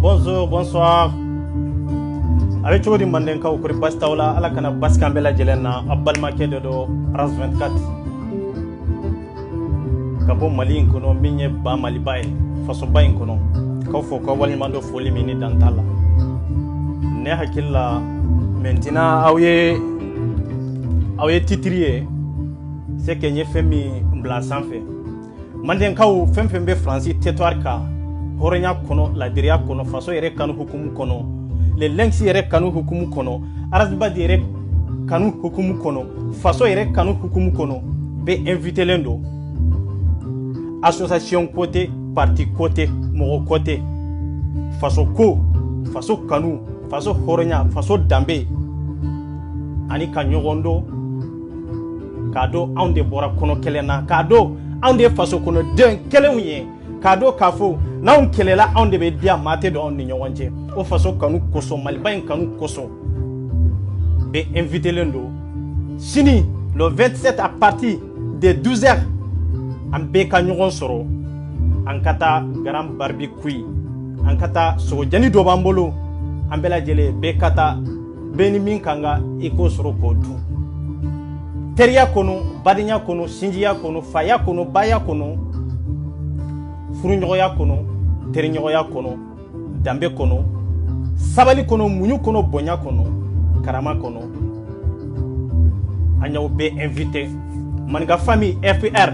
Bonjour, bonsoir. Avec Chodi Mandenka ou Kuri Bastaola, à la Kana Baskambela Jelena, à Balmake de RAS 24. Kabo Mali Inkono, Minye Ba Malibae, Fasoba Inkono, Kaufo Kawalimando Foli Mini Dantala. Nehakilla Mentina Aouye Titrier, c'est que n'y fait mi Mblansan fait. Mandenka ou Femfembe Francis Tétoirka. Horenya kono la diria kono faso yere kanu hukumu kono le lengsi yere kanu hukumu kono arasba yere kanu hukumu kono faso yere kanu hukumu kono be invité lendo association côté parti côté mo côté faso ko faso kanu faso horenya faso dambe ani kanyogondo kado ande bora kono kelena kado ande faso kono den kelewye kado kafo na on kelela on de be dia mate do on ni nyonje o faso kanu koso malibain kanu koso be invité lendo sini le 27 à partir de 12h en be kanyon soro en kata garam barbecue en kata so jani do bambolo en bela jele be kata beni min kanga iko soro ko du teria kono badinya kono sinjiya kono faya kono baya kono furunyoya kono teriñoya kono dambe kono sabali kono muñu kono bonya kono karama kono anyaw be invité manga famille FPR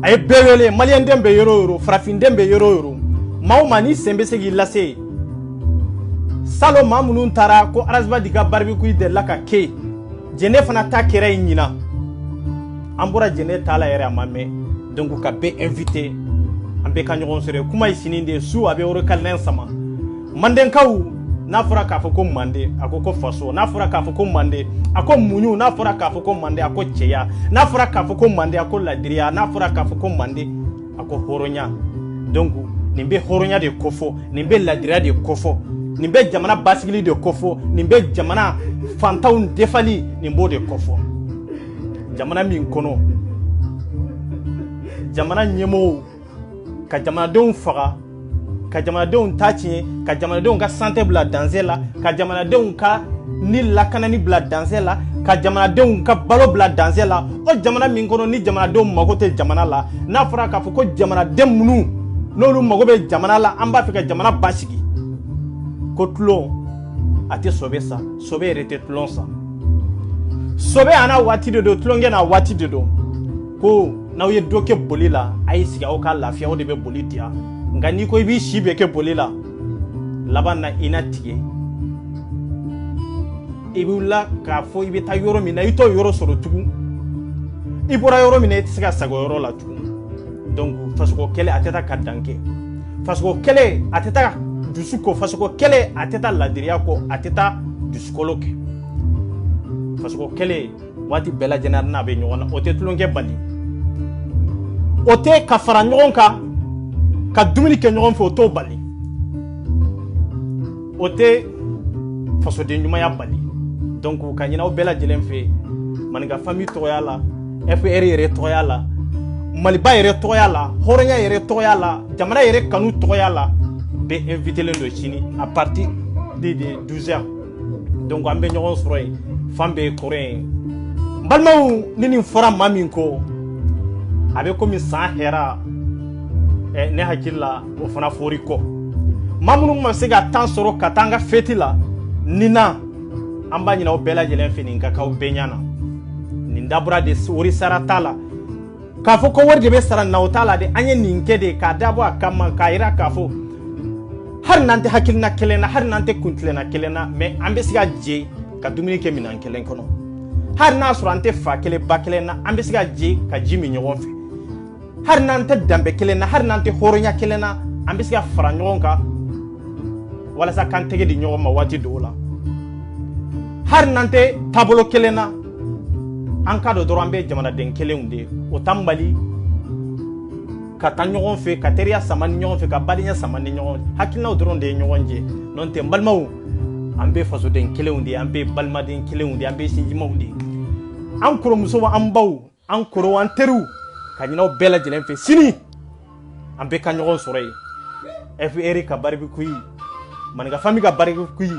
ay bewele malien dembe yoro frafin dembe yoro mawmani sembe segi lase salo mamunun tara ko arasba diga barbecue de laka ke jene fana ta kere nyina ambura jene tala yere amame donc ka be invité ambe kanyon sere kuma isininde su abe woro kalnen sama manden kaw na fura ka foko mande akoko faso na fura ka foko mande akko munyu na fura ka foko mande akko cheya na fura ka foko mande akko ladria na fura ka foko mande akko horonya donc nimbe horonya de kofo nimbe ladria de kofo nimbe jamana basigili de kofo nimbe jamana fantaun defali nimbo de kofo jamana min kono jamana nyemo ka jamanadenw faga ka jamanadenw tachi ka jamanadenw ka santé bla danzela ka jamanadenw ka ni lakanani bla danzela ka jamanadenw ka balo bla danzela o jamana min kono ni jamanadenw mago te jamana la na fara ka foko jamanaden munu nolu mago be jamana la amba fika jamana basigi ko tlon ate sobe sa sobe rete tlon sa sobe ana wati de do tlon ngena wati de do ko na uye doke bolila ay siga o ka lafiya o de be bolitia ngani ko bi shibe ke bolila labanna inatie ibula ka fo ibe ta yoro mina ito yoro soro tugu ibora yoro mina itiska sago yoro la tugu donc fasko kele ateta kadanke fasko kele ateta dusuko fasko kele ateta ladiriya ko ateta duskoloke parce que kele wati bela jenar na be ñogon o te tulonge bali o te ka fara ñogon ka dumuni ke ñogon fo to bali o te faso de ñuma ya bali donc ka ñina o bela jelen fe man ga famille to yala FR yere to yala maliba yere to yala horonya yere to yala jamana yere kanu to yala be inviter len do chini à partir de 12h donc ambe ñogon soroy fambe coréen balmaw nini fora mamin ko abe komi sa hera ne hakilla o fana fori ko mamunu ma se ga tan soro katanga fetila nina amba nyina o bela jelen fini ka kaw benyana nin dabura de wori saratala ka fo ko worde be saran nawtala de anye ninke de ka dabo akama ka ira ka fo har nante hakilna kelena har nante kuntlena kelena me ambe siga je ka dumuni ke minan kelen kono har na surante fa kele bakelena ambe siga je ka jimi nyogon fe har nante dambe kelena har nante horonya kelena ambe siga fara nyogon ka wala sa kan tege di nyogon ma wati dola har nante tabolo kelena an ka do dorambe jamana den kelunde o tambali ka tan nyogon fe ka teriya samani nyogon fe ka badinya samani nyogon hakilna doron de nyogon je non te balmaw ambe faso den kelunde ambe balma den kelunde ambe sinjimawde an kuro muso an baw an kuro an teru ka nyina bela jelen fe sini ambe ka nyogon sore FR ka baribi kuyi man ga fami ga baribi kuyi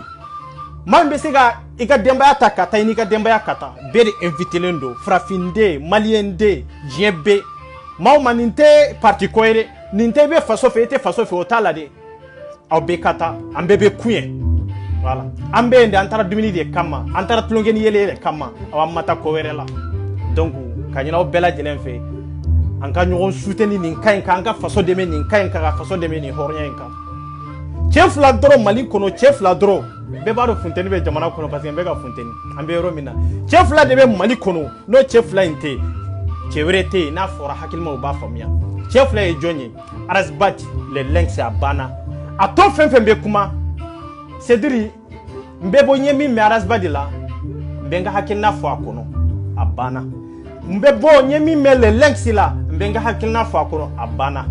man be sega ika demba ya takata ni ka demba ya kata be de inviter lendo frafinde maliende jebe maw maninte parti koere ninte be faso fe otala de aw be kata ambe be kuye voilà ambe nde antara dumini de kama antara tulongeni yele kama aw mata koere la donc kanyina o bela jelen fe anka nyogon souteni nin kain ka anka faso de men nin kain ka faso de men ni hornyen ka chef la dro mali kono chef la dro be baro funteni be jamana kono parce que be ga funteni ambe ro mina chef la de be mali kono no chef la inte chewrete na fora hakilma o ba famia chef la e jonyi arasbat le links abana ato fenfembe kuma cedri mbebo nyemi me arasbadi la mbenga hakilna fo akono abana mbebo nyemi me le links la mbenga hakilna fo akono abana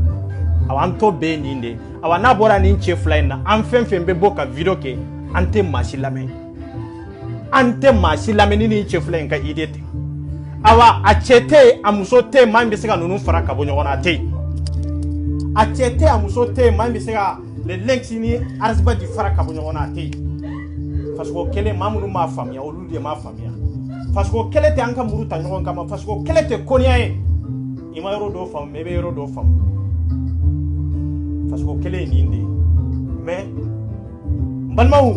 awanto be ninde awana bora ni chef la na an fenfembe boka video ke ante mashilame ni chef la nka idete awa achete amusote mambe sega nunu fara kabo nyona te achete amusote mambe sega le links ni arsba di fara kabo nyona te fasko kele mamunu ma famia olude ma famia fasko kele te anka muruta nyon kama fasko kele te konia e ima yoro do fam mebe yoro do fam fasko kele ni inde mais balmaw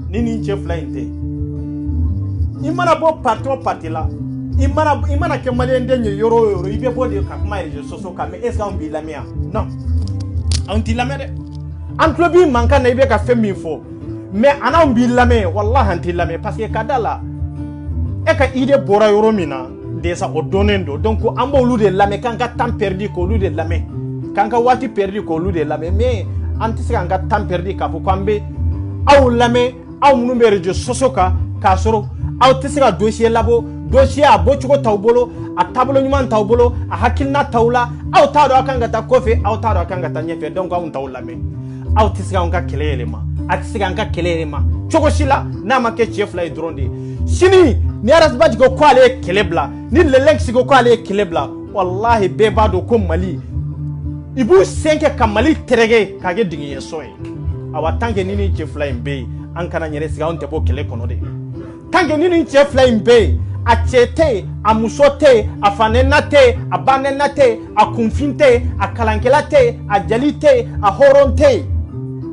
nini chef la inte imana bo parti la imana ke malende nye yoro ibe bode ka kuma reje soso ka me est-ce qu'on bi la mia non on ti la mede an clubi manka na ibe ka femi fo mais ana on bi la me wallahi anti la me parce que kadala e ka ide bora yoro mina de sa odonendo donc ambo lu de la me kanka temps perdu ko lu de la me kanka wati perdu ko lu de la me mais anti se kanka temps perdu ka fo kwambe aw la me aw munu be reje soso ka soro aw tisira dossier labo dossier a bochugo tawbolo a tablo nyuman tawbolo a hakilna tawla aw tado akanga ta kofe aw tado akanga ta nyefe donc aw tawla me aw tisga onka kelelema atisga onka kelelema chogo shila na make chef la idronde sini ni arasbaji go kwale kelebla ni lelenksi go kwale kelebla wallahi bebado ko mali ibu 5 kamali terege kage dingi yesoy awa tanke nini chef la imbe ankana nyere siga on tebo kele kono de tanke nini chef la imbe achete amusote afanenate abanenate akunfinte akalankelate ajalite ahoronte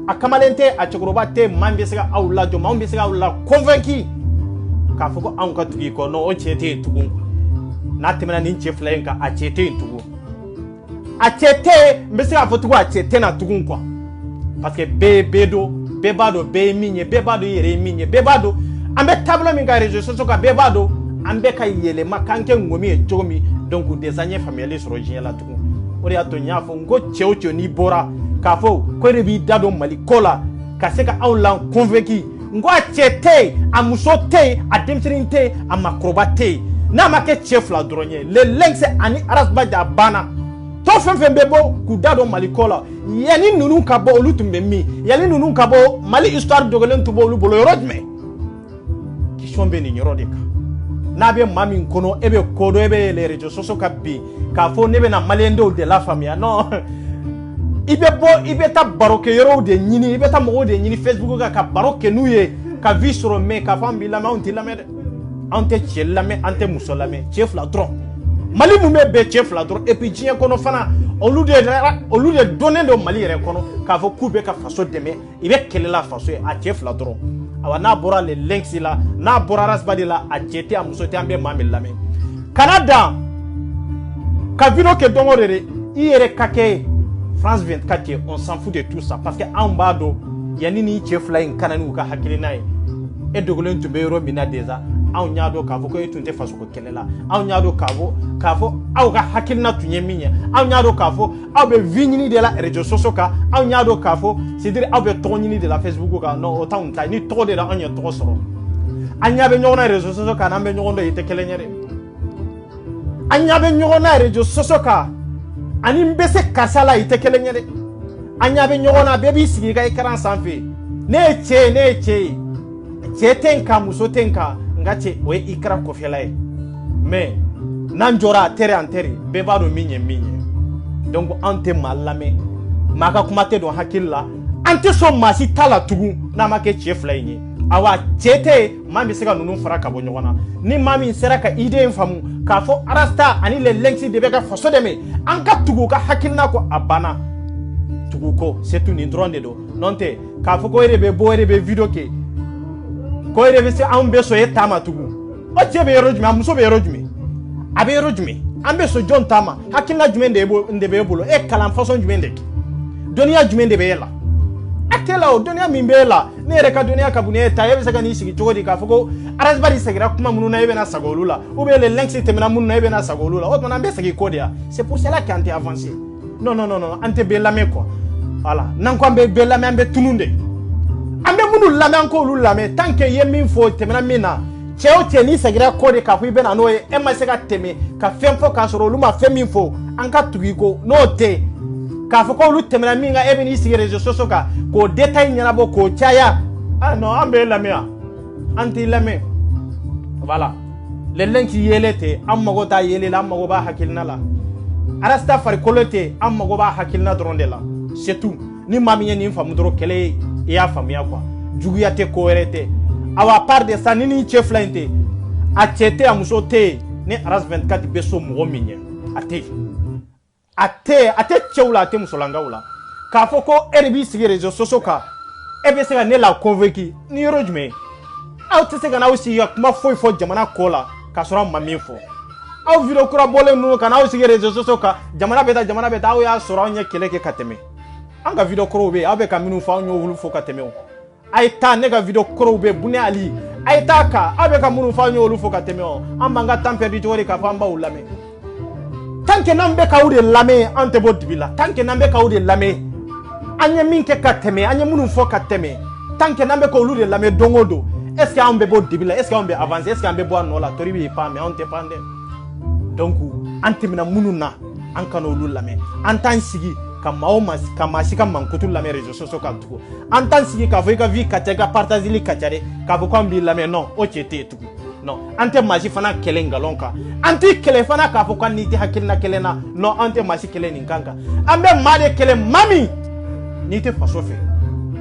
akamalente achokorobate mambesega aulajo mambesega aula convaincu ka foko anka tugi ko no ochete tugu natemena ni chef la enka achete tugu achete mbesega fotugo achete na tugu kwa parce que bebado be minye bebado yere minye bebado ambe tablo mi ga réseaux sociaux ka bebado ambe ka yele makanke ngomi e jomi donc des années familiales sur regien la tuku ori atonya fo ngo cheucho ni bora ka fo ko rebi dado mali kola ka seka awlan convaincu ngo a cɛ tɛ yen a muso tɛ yen a denmisɛnnin tɛ yen a makɔrɔba tɛ yen n'a ma kɛ cɛ fila dɔrɔn ye le lynx ani arasbaji a banna tɔ fɛn fɛn bɛ bɔ k'u da don Mali ko la yanni ninnu ka bɔ olu tun bɛ min yanni ninnu ka bɔ Mali histoire dogolen tun bɛ olu bolo yɔrɔ jumɛn question bɛ nin yɔrɔ de kan n'a bɛ maa min kɔnɔ e bɛ ko dɔn e bɛ les réseaux sociaux ka bin k'a fɔ ne bɛna maliyɛndenw de lafaamuya non i bɛ bɔ i bɛ taa barokɛyɔrɔw de ɲini i bɛ taa mɔgɔw de ɲini Facebook kan ka baro kɛ n'u ye ka vie sɔrɔ mais k'a fɔ an b'i lamɛn anw t'i lamɛn dɛ anw tɛ cɛ lamɛn an tɛ muso lamɛn cɛ fila dɔrɔn Mali mun bɛ bɛn cɛ fila dɔrɔn et puis diɲɛ kɔnɔ fana olu de donnen don Mali yɛrɛ kɔnɔ k'a fɔ k'u bɛ ka faso dɛmɛ i bɛ kɛlɛ la faso ye a cɛ fila dɔrɔn awa n'a bɔra le lynx la n'a bɔra arasbadi la a cɛ tɛ a muso tɛ an bɛ maa min lamɛn kana dan ka video kɛ don o don i yɛrɛ ka kɛ France 24 ye on s'en fout de tout ça parce que anw b'a dɔn yanni ni cɛ fila in kana n'u ka hakilina ye e dogolen tun bɛ yɔrɔ min na déjà anw y'a dɔn k'a fɔ ko e tun tɛ fasoko kɛlɛ la anw y'a dɔn k'a fɔ aw ka hakilina tun ye min ye anw y'a dɔn k'a fɔ aw bɛ vie ɲini de la réseaux sociaux kan anw y'a dɔn k'a fɔ c'est-à-dire aw bɛ tɔgɔ ɲini de la Facebook kan non o t'anw ta ni tɔgɔ de la anw ye tɔgɔ sɔrɔ an ɲa bɛ ɲɔgɔn na réseaux sociaux kan n'an bɛ ɲɔgɔn dɔn i tɛ kelen ye dɛ an ɲa bɛ ɲɔgɔn na réseaux sociaux kan ani n bɛ se karisa la i tɛ kelen ye dɛ an ɲa bɛ ɲɔgɔn na bɛɛ b'i sigi i ka écran sanfɛ ne ye cɛ ye ne ye cɛ ye cɛ tɛ n kan muso tɛ n kan nka cɛ o ye i kɛra kɔfɛla ye mais n'an jɔra a tɛrɛ an tɛrɛ bɛɛ b'a dɔn min ye min ye donc an tɛ maa lamɛn maa ka kuma tɛ don hakili la an tɛ sɔn maa si ta la tugun n'a ma kɛ cɛ fila in ye awa cɛ tɛ yen maa bɛ se ka ninnu fara ka bɔ ɲɔgɔn na ni maa min sera ka idée in faamu k'a fɔ arasta ani le lynx de bɛ ka faso dɛmɛ an ka tugu u ka hakilina kɔ a banna tugu ko c'est tout nin dɔrɔn de don n'o tɛ k'a fɔ ko e de bɛ bɔ e de bɛ video kɛ ko e de bɛ se anw bɛ sɔn e ta ma tugun o cɛ bɛ yɔrɔ jumɛn a muso bɛ yɔrɔ jumɛn a bɛ yɔrɔ jumɛn an bɛ sɔn jɔn ta ma hakilina jumɛn de bɛ e bolo e kalan façon jumɛn de kɛ dɔnniya jumɛn de bɛ e la a tɛ la o dɔnniya min bɛ e la ne yɛrɛ ka dɔnniya ka bon ne ye ta e bɛ se ka n'i sigi cogo di k'a fɔ ko arasbadi seginna kuma minnu na e bɛna sago olu la ou bien le lynx tɛmɛna minnu na e bɛna sago olu la o tuma an bɛ segin kɔ de ya c'est pour cela qu'an tɛ avancer non non non non an tɛ bɛɛ lamɛn quoi voilà n'an ko an bɛ bɛɛ lamɛn an bɛ tunun de an bɛ minnu lamɛn an k'olu lamɛn tant que i ye min fɔ tɛmɛna min na cɛ o cɛ n'i seginna kɔ de k'a fɔ i bɛ na n'o ye e ma se ka tɛmɛ ka fɛn fɔ k'a sɔrɔ olu ma fɛn min fɔ an ka tugu i ko n'o tɛ k'a fɔ k'olu tɛmɛna min kan e bɛ n'i sigi réseaux sociaux kan k'o détail ɲɛnabɔ k'o caya ah non an bɛ lamɛn yan an t'i lamɛn voilà le lynx yelen tɛ an mago t'a yelen la an mago b'a hakilina la arasta farikolo tɛ an mago b'a hakilina dɔrɔn de la c'est tout ni maa min ye nin faamu dɔrɔn kɛlɛ ye i y'a faamuya quoi juguya tɛ ko wɛrɛ tɛ awa part de ça ni cɛ fila in tɛ a cɛ tɛ a muso tɛ yen ni aras 24 bɛ so mɔgɔ min ye a tɛ a tɛ cɛw la a tɛ musolankaw la k'a fɔ ko e de b'i sigi réseaux sociaux kan e bɛ se ka ne la convaincu ni yɔrɔ jumɛn aw tɛ se ka n'aw sigi ka kuma foyi fɔ jamana ko la k'a sɔrɔ aw ma min fɔ aw video kura bɔlen ninnu ka n'aw sigi réseaux sociaux kan jamana bɛ taa aw y'a sɔrɔ anw ye kɛlɛ kɛ ka tɛmɛ an ka video kɔrɔw bɛ yen aw bɛ ka minnu fɔ anw y'olu fɔ ka tɛmɛ o a ye taa ne ka video kɔrɔw bɛ yen Bune Ali a ye taa kan aw bɛ ka minnu fɔ anw y'olu fɔ ka tɛmɛ o an b'an ka temps perdu cogo di k'a fɔ an b'aw lamɛn tant que n'an bɛ k'aw de lamɛn an tɛ bɔ dibi la tant que n'an bɛ k'aw de lamɛn an ye min kɛ ka tɛmɛ an ye minnu fɔ ka tɛmɛ tant que n'an bɛ k'olu de lamɛn don o don est ce que anw bɛ bɔ dibi la est ce que anw bɛ avancer est ce que an bɛ bɔ a nɔ la tori b'i pan mais anw tɛ pan dɛ donc an tɛmɛna minnu na an kana olu lamɛn an t'an sigi ka maa si ka mankutu lamɛn réseaux sociaux kan tugun an t'an sigi k'a fɔ i ka vie ka ca i ka partageli ka ca dɛ k'a fɔ k'an b'i lamɛn non o cɛ tɛ yen tugun non an tɛ maa si fana kɛlɛ nkalon kan an t'i kɛlɛ fana k'a fɔ k'an n'i tɛ hakilina kɛlɛ na non an tɛ maa si kɛlɛ nin kan kan an bɛ maa de kɛlɛ maa min n'i tɛ faso fɛ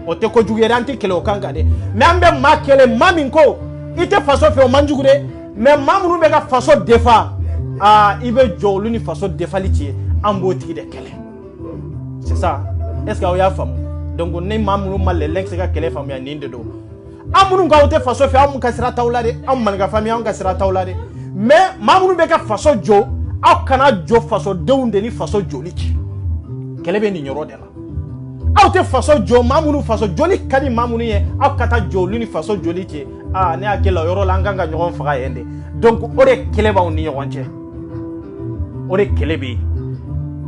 o tɛ kojugu ye dɛ an tɛ kɛlɛ o kan kan dɛ mais an bɛ maa kɛlɛ maa min ko i tɛ faso fɛ o man jugu dɛ mais maa minnu bɛ ka faso défend ah i bɛ jɔ olu ni faso défali cɛ an b'o tigi de kɛlɛ c'est ça est ce que aw y'a faamu donc ni maa minnu ma le lynx ka kɛlɛ faamuya nin de don an minnu k'aw tɛ faso fɛ anw ka sira t'aw la dɛ anw maninka famille anw ka sira t'aw la dɛ mais maa minnu bɛ ka faso jɔ aw kana jɔ fasodenw de ni faso jɔli cɛ kɛlɛ bɛ nin yɔrɔ de la aw tɛ faso jɔ maa minnu faso jɔli ka di maa minnu ye aw ka taa jɔ olu ni faso jɔli cɛ ah ne hakili la o yɔrɔ la an kan ka ɲɔgɔn faga yen de donc o de kɛlɛ b'aw ni ɲɔgɔn cɛ o de kɛlɛ bɛ yen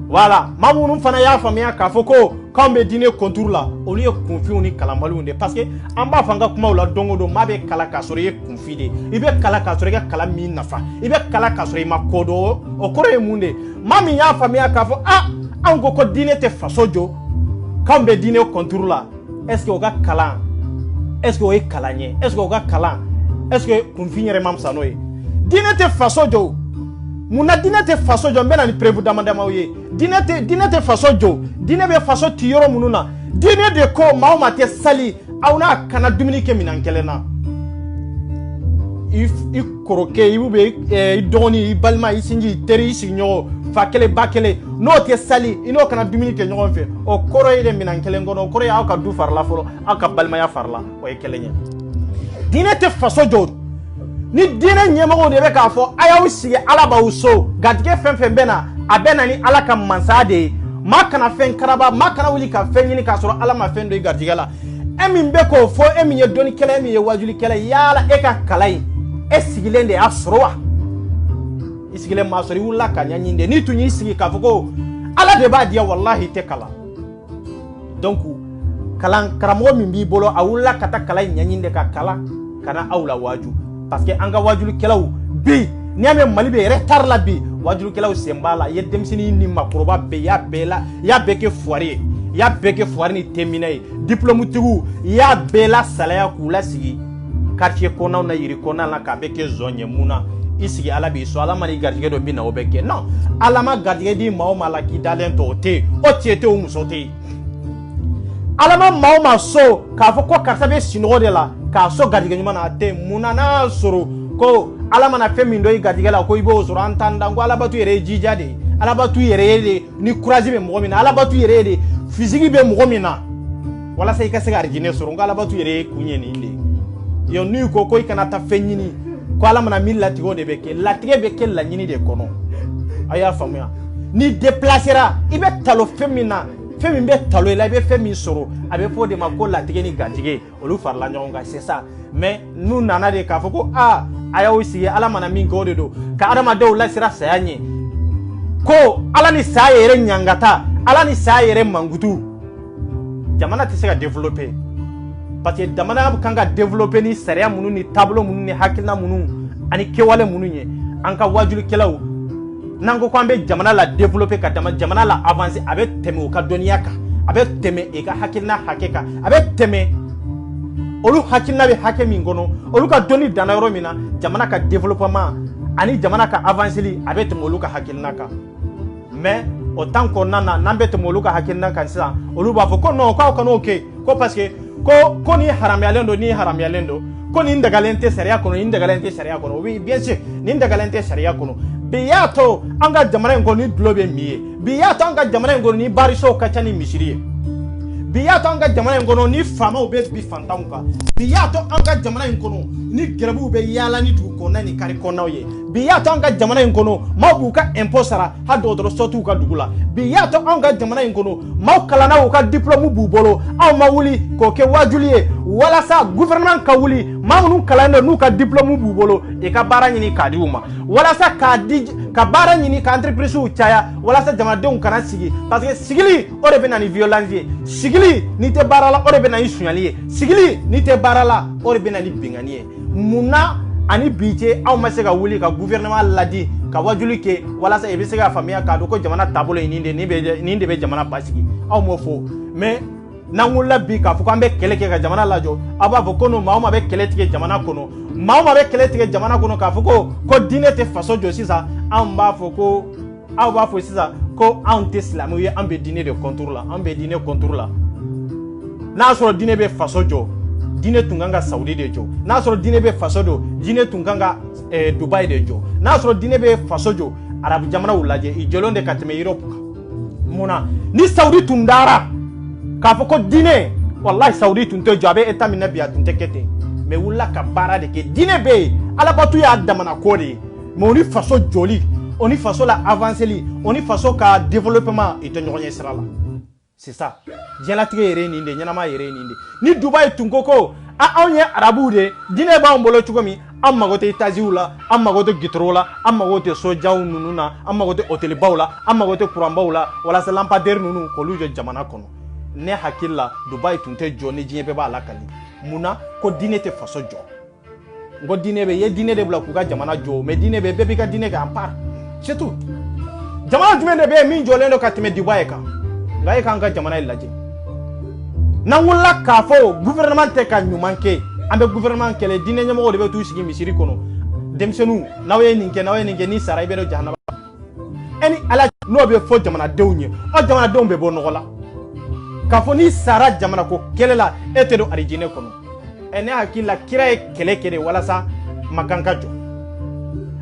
voilà maa minnu fana y'a faamuya k'a fɔ ko k'anw bɛ diinɛ contour la olu ye kunfinw ni kalanbaliw de parce que an b'a fɔ an ka kumaw la don o don maa bɛ kala k'a sɔrɔ i ye kunfin de i bɛ kala k'a sɔrɔ i ka kalan min nafa i bɛ kala k'a sɔrɔ i ma ko dɔn o kɔrɔ ye mun de maa min y'a faamuya k'a fɔ anw ko diinɛ tɛ faso jɔ k'anw bɛ diinɛ contour la est ce que o ka kalan est ce que o ye kalan ye est ce que o ka kalan est ce que kunfin yɛrɛ ma fisa n'o ye diinɛ tɛ faso jɔ munna diinɛ tɛ faso jɔ n bɛ na ni preuve dama damaw ye diinɛ tɛ faso jɔ diinɛ bɛ faso ci yɔrɔ minnu na diinɛ de ko maa o maa tɛ sali aw n'a kana dumuni kɛ minɛn kelen na i kɔrɔkɛ i dɔgɔnin i balima i sinji i teri i sigiɲɔgɔn fa kelen ba kelen n'o tɛ sali i n'o kana dumuni kɛ ɲɔgɔn fɛ o kɔrɔ ye de minɛn kelen kɔnɔ o kɔrɔ ye aw ka du farila fɔlɔ aw ka balimaya farila o ye kelen ye diinɛ tɛ faso jɔ ni diinɛ ɲɛmɔgɔw de bɛ k'a fɔ a y'aw sigi ala b'aw so garijɛgɛ fɛn fɛn bɛ na a bɛ na ni ala ka masaya de ye maa kana fɛn karaba maa kana wuli ka fɛn ɲini k'a sɔrɔ ala ma fɛn dɔ i garijɛgɛ la e min bɛ k'o fɔ e min ye dɔnnikɛla e min ye wajulikɛla yala e ka kalan in e sigilen de y'a sɔrɔ wa i sigilen m'a sɔrɔ i wulila ka ɲɛɲini de n'i tun y'i sigi k'a fɔ ko ala de b'a diya walahi i tɛ kalan donc kalan karamɔgɔ min b'i bolo a wulila ka taa kalan in ɲɛɲini de ka kalan ka na aw la waaju parce que an ka wajulikɛlaw bi n'i y'a mɛn mali bɛ retard la bi wajulikɛlaw sen b'a la i ye denmisɛnnin ni makɔrɔba bɛɛ i y'a bɛɛ kɛ fuwari ye i y'a bɛɛ kɛ fuwari ni temina ye diplôme tigiw i y'a bɛɛ la salaya k'u lasigi quartier kɔnɔnaw na yiri kɔnɔna la k'a bɛɛ kɛ zɔn ye mun na i sigi ala b'i sɔn ala ma ni garijɛgɛ dɔ bɛ na o bɛ kɛ non ala ma garijɛgɛ di maa o maa la k'i dalen to o tɛ yen o cɛ tɛ o muso tɛ yen ala ma maa o maa so k'a fɔ ko karisa bɛ sinɔgɔ de la k'a sɔn garijɛgɛ ɲuman na a tɛ munna n'a y'a sɔrɔ ko ala mana fɛn min dɔ i garijɛgɛ la ko i b'o sɔrɔ an t'an da ko alabato yɛrɛ ye jija de ye alabato yɛrɛ ye de ni courage bɛ mɔgɔ min na alabato yɛrɛ ye de physique bɛ mɔgɔ min na walasa i ka se ka arijinɛ sɔrɔ n ko alabato yɛrɛ ye kun ye nin de ye n'u ko i kana taa fɛn ɲini ko ala mana min latigɛ o de bɛ kɛ latigɛ bɛ kɛ laɲini de kɔnɔ a y'a faamuya ni déplacera i bɛ talo fɛn min na fɛn min bɛ talo i la i bɛ fɛn min sɔrɔ a bɛ fɔ o de ma ko latigɛ ni garijɛgɛ olu farala ɲɔgɔn kan c'est ça mais n'u nana de k'a fɔ ko a y'aw sigi ala mana min kɛ o de don ka adamadenw lasira saya ɲɛ ko ala ni saya yɛrɛ ɲangata ala ni saya yɛrɛ mankutu jamana tɛ se ka développer parce que jamana kan ka développer ni sariya minnu ni taabolo minnu ni hakilina minnu ani kɛwale minnu ye an ka wajulikɛlaw n'an ko k'an bɛ jamana la développer ka jamana la avancer a bɛ tɛmɛ o ka dɔnniya kan a bɛ tɛmɛ i ka hakilina hakɛ kan a bɛ tɛmɛ olu hakilina bɛ hakɛ min kɔnɔ olu ka dɔnni danna yɔrɔ min na jamana ka développement ani jamana ka avanceli a bɛ tɛmɛ olu ka hakilina kan mais o temps kɔnɔna na n'an bɛ tɛmɛ olu ka hakilina kan sisan olu b'a fɔ ko non k'aw kan'o kɛ ko parce que ko nin haramuyalen don nin haramuyalen don ko nin dagalen tɛ sariya kɔnɔ nin dagalen tɛ sariya kɔnɔ oui bien sûr nin dagalen tɛ sariya kɔnɔ bi y'a to an ka jamana in kɔnɔ ni dulɔ bɛ min ye bi y'a to an ka jamana in kɔnɔ ni barisow ka ca ni misiri ye bi y'a to an ka jamana in kɔnɔ ni faamaw bɛ bi fantanw kan bi y'a to an ka jamana in kɔnɔ ni gɛrɛbuw bɛ yaala ni dugu kɔnɔna ni kari kɔnɔnaw ye bi y'a to an ka jamana in kɔnɔ maaw b'u ka impôt sara hali dɔgɔtɔrɔso t'u ka dugu la bi y'a to an ka jamana in kɔnɔ maaw kalanna u ka diplôme b'u bolo aw ma wuli k'o kɛ wajuli ye walasa gouvernement ka wuli maa minnu kalannen don n'u ka diplôme b'u bolo i ka baara ɲini k'a di u ma walasa ka baara ɲini ka entreprisew caya walasa jamanadenw kana sigi parce que sigili o de bɛ na ni violence ye sigili n'i tɛ baara la o de bɛ na ni suɲɛli ye sigili n'i tɛ baara la o de bɛ na ni bengani ye munna ani bi cɛ anw ma se ka wuli ka gouvernement ladi ka wajuli kɛ walasa i bɛ se ka faamuya k'a dɔn ko jamana taabolo ye nin de bɛ jamana basigi aw m'o fɔ mais n'an wulila bi k'a fɔ k'an bɛ kɛlɛ kɛ ka jamana lajɔ aw b'a fɔ ko non maa o maa bɛ kɛlɛ tigɛ jamana kɔnɔ maa o maa bɛ kɛlɛ tigɛ jamana kɔnɔ k'a fɔ ko diinɛ tɛ faso jɔ sisan anw b'a fɔ ko aw b'a fɔ sisan ko anw tɛ silamɛw ye an bɛ diinɛ de contre la an bɛ diinɛ contre la n'a sɔrɔ diinɛ bɛ faso jɔ diinɛ tun kan ka Saudi de jɔ n'a sɔrɔ diinɛ bɛ faso jɔ diinɛ tun kan ka Dubai de jɔ n'a sɔrɔ diinɛ bɛ faso jɔ arabu jamanaw lajɛ i jɔlen de ka tɛmɛ Europe kan munna ni Saudi tun dara k'a fɔ ko diinɛ wallahi Saudi tun tɛ jɔ a bɛ état min na bi a tun tɛ kɛ ten mais wulila ka baara de kɛ diinɛ bɛ yen alabato y'a damana ko de ye mais o ni faso jɔli o ni faso la avanceli o ni faso ka développement i tɛ ɲɔgɔn ɲɛ sira la c'est ça diɲɛlatigɛ yɛrɛ ye nin de ɲɛnama yɛrɛ ye nin de ni Dubai tun ko anw ye arabuw de diinɛ b'anw bolo cogo min an mago tɛ étages la an mago tɛ gitorow la an mago tɛ sojaw ninnu na an mago tɛ hôtelbaw la an mago tɛ courantbaw la walasa lampadaire ninnu k'olu jɔ jamana kɔnɔ ne hakilla Dubai tunte jɔ ni diɲɛ bɛɛ b'a lakali munna ko diinɛ tɛ faso jɔ n ko diinɛ bɛ ye diinɛ de bila k'u ka jamana jɔ mais diinɛ bɛ bɛɛ b'i ka diinɛ kɛ en part c'est tout jamana jumɛn de bɛ yen min jɔlen don ka tɛmɛ Dubai kan nka e k'an ka jamana in lajɛ n'an wulila k'a fɔ gouvernement tɛ ka ɲuman kɛ an bɛ gouvernement kɛlɛ diinɛ ɲɛmɔgɔw de bɛ t'u sigi misiri kɔnɔ denmisɛnninw n'aw ye nin kɛ ni sara i bɛ don jahanama e ni Ala n'o bɛ fɔ jamanadenw ye aw jamanadenw bɛ bɔ nɔgɔ la k'a fɔ ni sara jamana ko kɛlɛ la e tɛ don arijinɛ kɔnɔ ne hakili la kira ye kɛlɛ kɛ de walasa Makan ka jɔ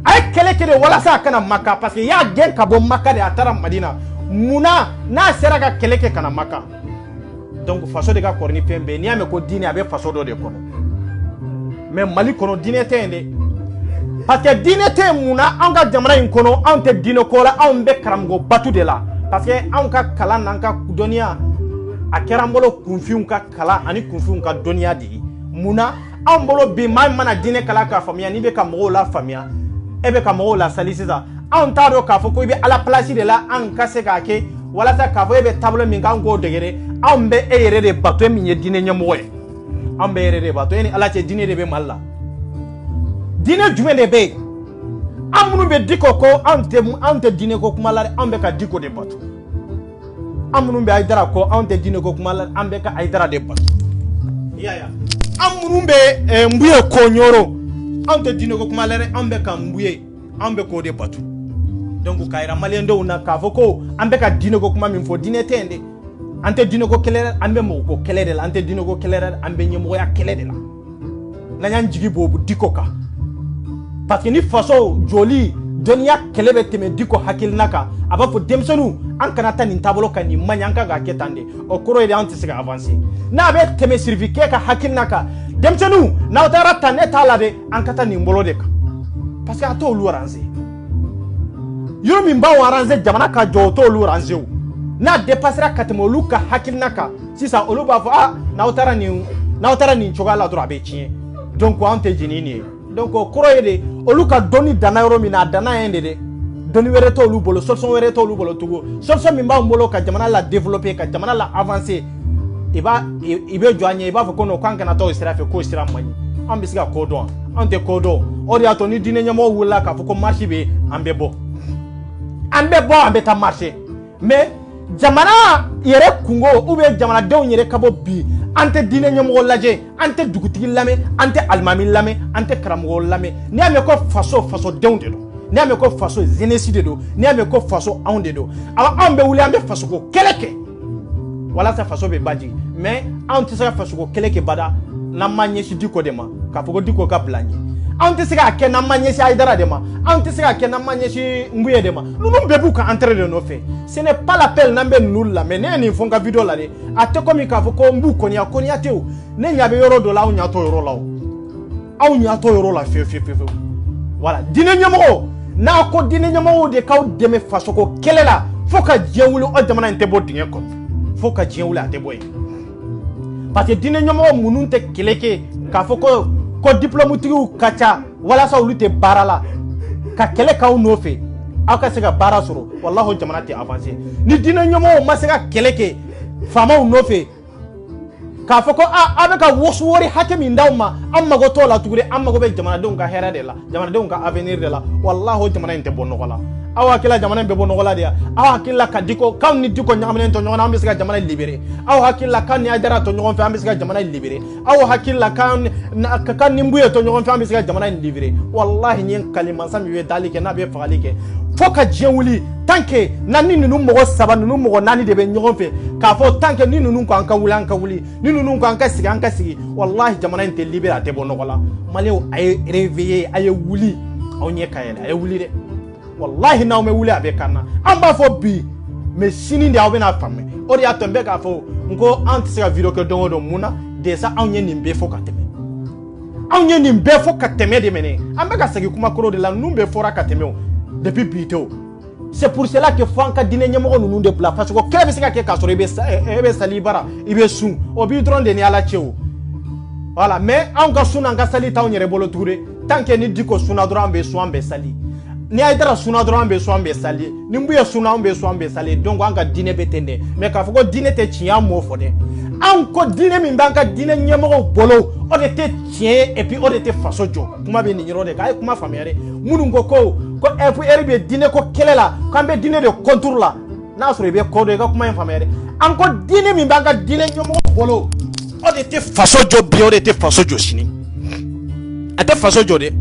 a ye kɛlɛ kɛ de walasa a kana Maka parce que i y'a gɛn ka bɔ Maka de a taara Madina munna n'a sera ka kɛlɛ kɛ ka na Maka donc faso de ka kɔrɔ ni fɛn bɛɛ n'i y'a mɛn ko diinɛ a bɛ faso dɔ de kɔnɔ mais Mali kɔnɔ diinɛ tɛ yen dɛ parce que diinɛ tɛ yen munna anw ka jamana in kɔnɔ anw tɛ diinɛ ko la anw bɛ karamɔgɔ batu de la parce que anw ka kalan n'an ka dɔnniya a kɛra an bolo kunfinw ka kalan ani kunfinw ka dɔnniya de ye munna anw bolo bi maa min mana diinɛ kalan k'a faamuya n'i bɛ ka mɔgɔw la faamuya e bɛ ka mɔgɔw la sali sisan anw t'a dɔn k'a fɔ ko i bɛ Ala place de la an ka se k'a kɛ walasa k'a fɔ e bɛ taabolo min kan k'o degere anw bɛ e yɛrɛ de bato min ye diinɛ ɲɛmɔgɔ ye anw bɛ e yɛrɛ de bato e ni Ala cɛ diinɛ de bɛ Mali la diinɛ jumɛn de bɛ yen an minnu bɛ Diko ko anw tɛ diinɛ ko kuma la dɛ anw bɛ ka Diko de bato an minnu bɛ Hayidara ko anw tɛ diinɛ ko kuma la an bɛ ka Hayidara de bato an minnu bɛ Mbuye ko Ɲoro anw tɛ diinɛ ko kuma la dɛ anw bɛ ka Mbuye anw bɛ k'o de bato donc k'a yira maliyɛndenw na k'a fɔ ko an bɛ ka diinɛ ko kuma min fɔ diinɛ tɛ yen dɛ an tɛ diinɛ ko kɛlɛ dɛ an bɛ mɔgɔ ko kɛlɛ de la an tɛ diinɛ ko kɛlɛ dɛ an bɛ ɲɛmɔgɔya kɛlɛ de la n'an y'an jigi bɔ Diko kan parce que ni faso joli dɔnniya kɛlɛ bɛ tɛmɛ Diko hakilina kan a b'a fɔ denmisɛnninw an kana taa nin taabolo kan nin man ɲi an kan k'a kɛ tan de o kɔrɔ ye de an tɛ se ka avancer n'a bɛ tɛmɛ sirifikɛ ka hakilina kan denmisɛnninw n'aw taara tan ne t'a la dɛ an ka taa nin bolo de kan parce que a t'olu arranger yɔrɔ min b'aw arranger jamana ka jɔ o t'olu arranger o n'a dépassera ka tɛmɛ olu ka hakilina kan sisan olu b'a fɔ n'aw taara nin cogoya la dɔrɔn a bɛ tiɲɛ donc an tɛ jɛn ni nin ye donc o kɔrɔ ye de olu ka dɔnni danna yɔrɔ min na a danna yen de dɛ dɔnni wɛrɛ t'olu bolo solution wɛrɛ t'olu bolo tugun solution min b'anw bolo ka jamana la développer ka jamana la avancer i bɛ jɔ an ɲɛ i b'a fɔ ko non k'an kana taa o sira fɛ k'o sira man ɲi an bɛ se ka ko dɔn an tɛ ko dɔn o de y'a to ni diinɛ ɲɛmɔgɔw wulila k'a fɔ ko marche bɛ an bɛ bɔ an bɛ taa marche mais jamana yɛrɛ kungo ou bien jamanadenw yɛrɛ ka bɔ bi an tɛ diinɛ ɲɛmɔgɔ lajɛ an tɛ dugutigi lamɛn an tɛ alimami lamɛn an tɛ karamɔgɔ lamɛn n'i y'a mɛn ko fasodenw de don n'i y'a mɛn ko faso jeunesse de don n'i y'a mɛn ko faso anw de don anw bɛ wuli an bɛ fasoko kɛlɛ kɛ walasa faso bɛ bajigi mais anw tɛ se ka fasoko kɛlɛ kɛ bada n'an ma ɲɛsin Diko de ma k'a fɔ ko Diko ka bila ɲɛ anw tɛ se k'a kɛ n'an ma ɲɛsin Hayidara de ma anw tɛ se k'a kɛ n'an ma ɲɛsin Mbuye de ma ninnu bɛɛ b'u ka entrée de nɔfɛ ce n'est pas la peine n'an bɛ ninnu lamɛn ne ye nin fɔ n ka video la de a tɛ komi k'a fɔ ko n b'u kɔniya tɛ o ne ɲɛ bɛ yɔrɔ dɔ la aw ɲɛ t'o yɔrɔ la o aw ɲɛ t'o yɔrɔ la fiyewu voilà diinɛ ɲɛmɔgɔw n'a ko diinɛ ɲɛmɔgɔw de k'aw dɛmɛ fasoko kɛlɛ la fo ka diɲɛ wuli o jamana in tɛ bɔ dingɛ kɔnɔ fo ka diɲɛ wuli a tɛ bɔ yen parce que diinɛ ɲɛmɔgɔ minnu tɛ kɛlɛ kɛ k'a fɔ ko diplôme tigiw ka ca walasa olu tɛ baara la ka kɛlɛ k'aw nɔfɛ aw ka se ka baara sɔrɔ wallahi jamana tɛ avancer ni diinɛ ɲɛmɔgɔw ma se ka kɛlɛ kɛ faamaw nɔfɛ k'a fɔ ko aw bɛ ka wari hakɛ min d'aw ma an mago t'o la tuguni an mago bɛ jamanadenw ka hɛrɛ de la jamanadenw ka avenir de la wallahi jamana in tɛ bɔ nɔgɔ la aw hakilila jamana in bɛ bɔ nɔgɔ la de ya aw hakilila ka k'anw ni Diko ɲagaminen to ɲɔgɔn na an bɛ se ka jamana libérer aw hakilila k'an ni Hayidara to ɲɔgɔn fɛ an bɛ se ka jamana libérer aw hakilila k'an ni Mbuye to ɲɔgɔn fɛ an bɛ se ka jamana libérer wallahi n ye kalimansa min bɛ dali kɛ n'a bɛ fagali kɛ fo ka diɲɛ wuli tant que ni ninnu mɔgɔ saba ninnu mɔgɔ naani de bɛ ɲɔgɔn fɛ k'a fɔ tant que ni ninnu ko an ka wuli an ka wuli ni ninnu ko an ka sigi an ka sigi wallahi jamana in tɛ libérer a tɛ bɔ nɔgɔ la maliyɛnw a ye réveiller a ye wuli aw ɲɛ ka yɛlɛ a ye wuli dɛ wallahi n'aw mɛ wuli a bɛ kan na an b'a fɔ bi mais sini de aw bɛna faamuya o de y'a to n bɛ k'a fɔ n ko an tɛ se ka video kɛ don o don mun na déjà anw ye nin bɛɛ fɔ ka tɛmɛ anw ye nin bɛɛ fɔ ka tɛmɛ de mɛnɛ an bɛ ka segin kuma kɔrɔ de la ninnu bɛɛ fɔra ka tɛmɛ o depuis bi tɛ o c'est pour cela que fo an ka diinɛ ɲɛmɔgɔ ninnu de bila parce que kɛlɛ bɛ se ka kɛ k'a sɔrɔ i bɛ sali i bara i bɛ sun o b'i dɔrɔn de ni Ala cɛ o voilà mais anw ka sun n'an ka sali t'anw yɛrɛ bolo tuguni tant que ni Diko sunna dɔrɔn an bɛ sun an bɛ sali ni ay dara suna dɔrɔn be so an be sali ni mbu ye suna an be so an be sali donc an ka diinɛ be ten de mais k'a fɔ ko diinɛ tɛ tiɲɛ mo fɔ dɛ an ko diinɛ min b'an ka diinɛ ɲɛmɔgɔw bolo o de tɛ tiɲɛ et puis o de tɛ faso jɔ kuma bɛ nin yɔrɔ de k'a ye kuma faamuya dɛ minnu ko FPR bɛ diinɛ ko kɛlɛ la k'an bɛ diinɛ de contour la n'a sɔrɔ i bɛ kɔ dɔn i ka kuma in faamuya dɛ an ko diinɛ min b'an ka diinɛ ɲɛmɔgɔw bolo o de tɛ faso jɔ bi o de tɛ faso jɔ sini a tɛ faso jɔ dɛ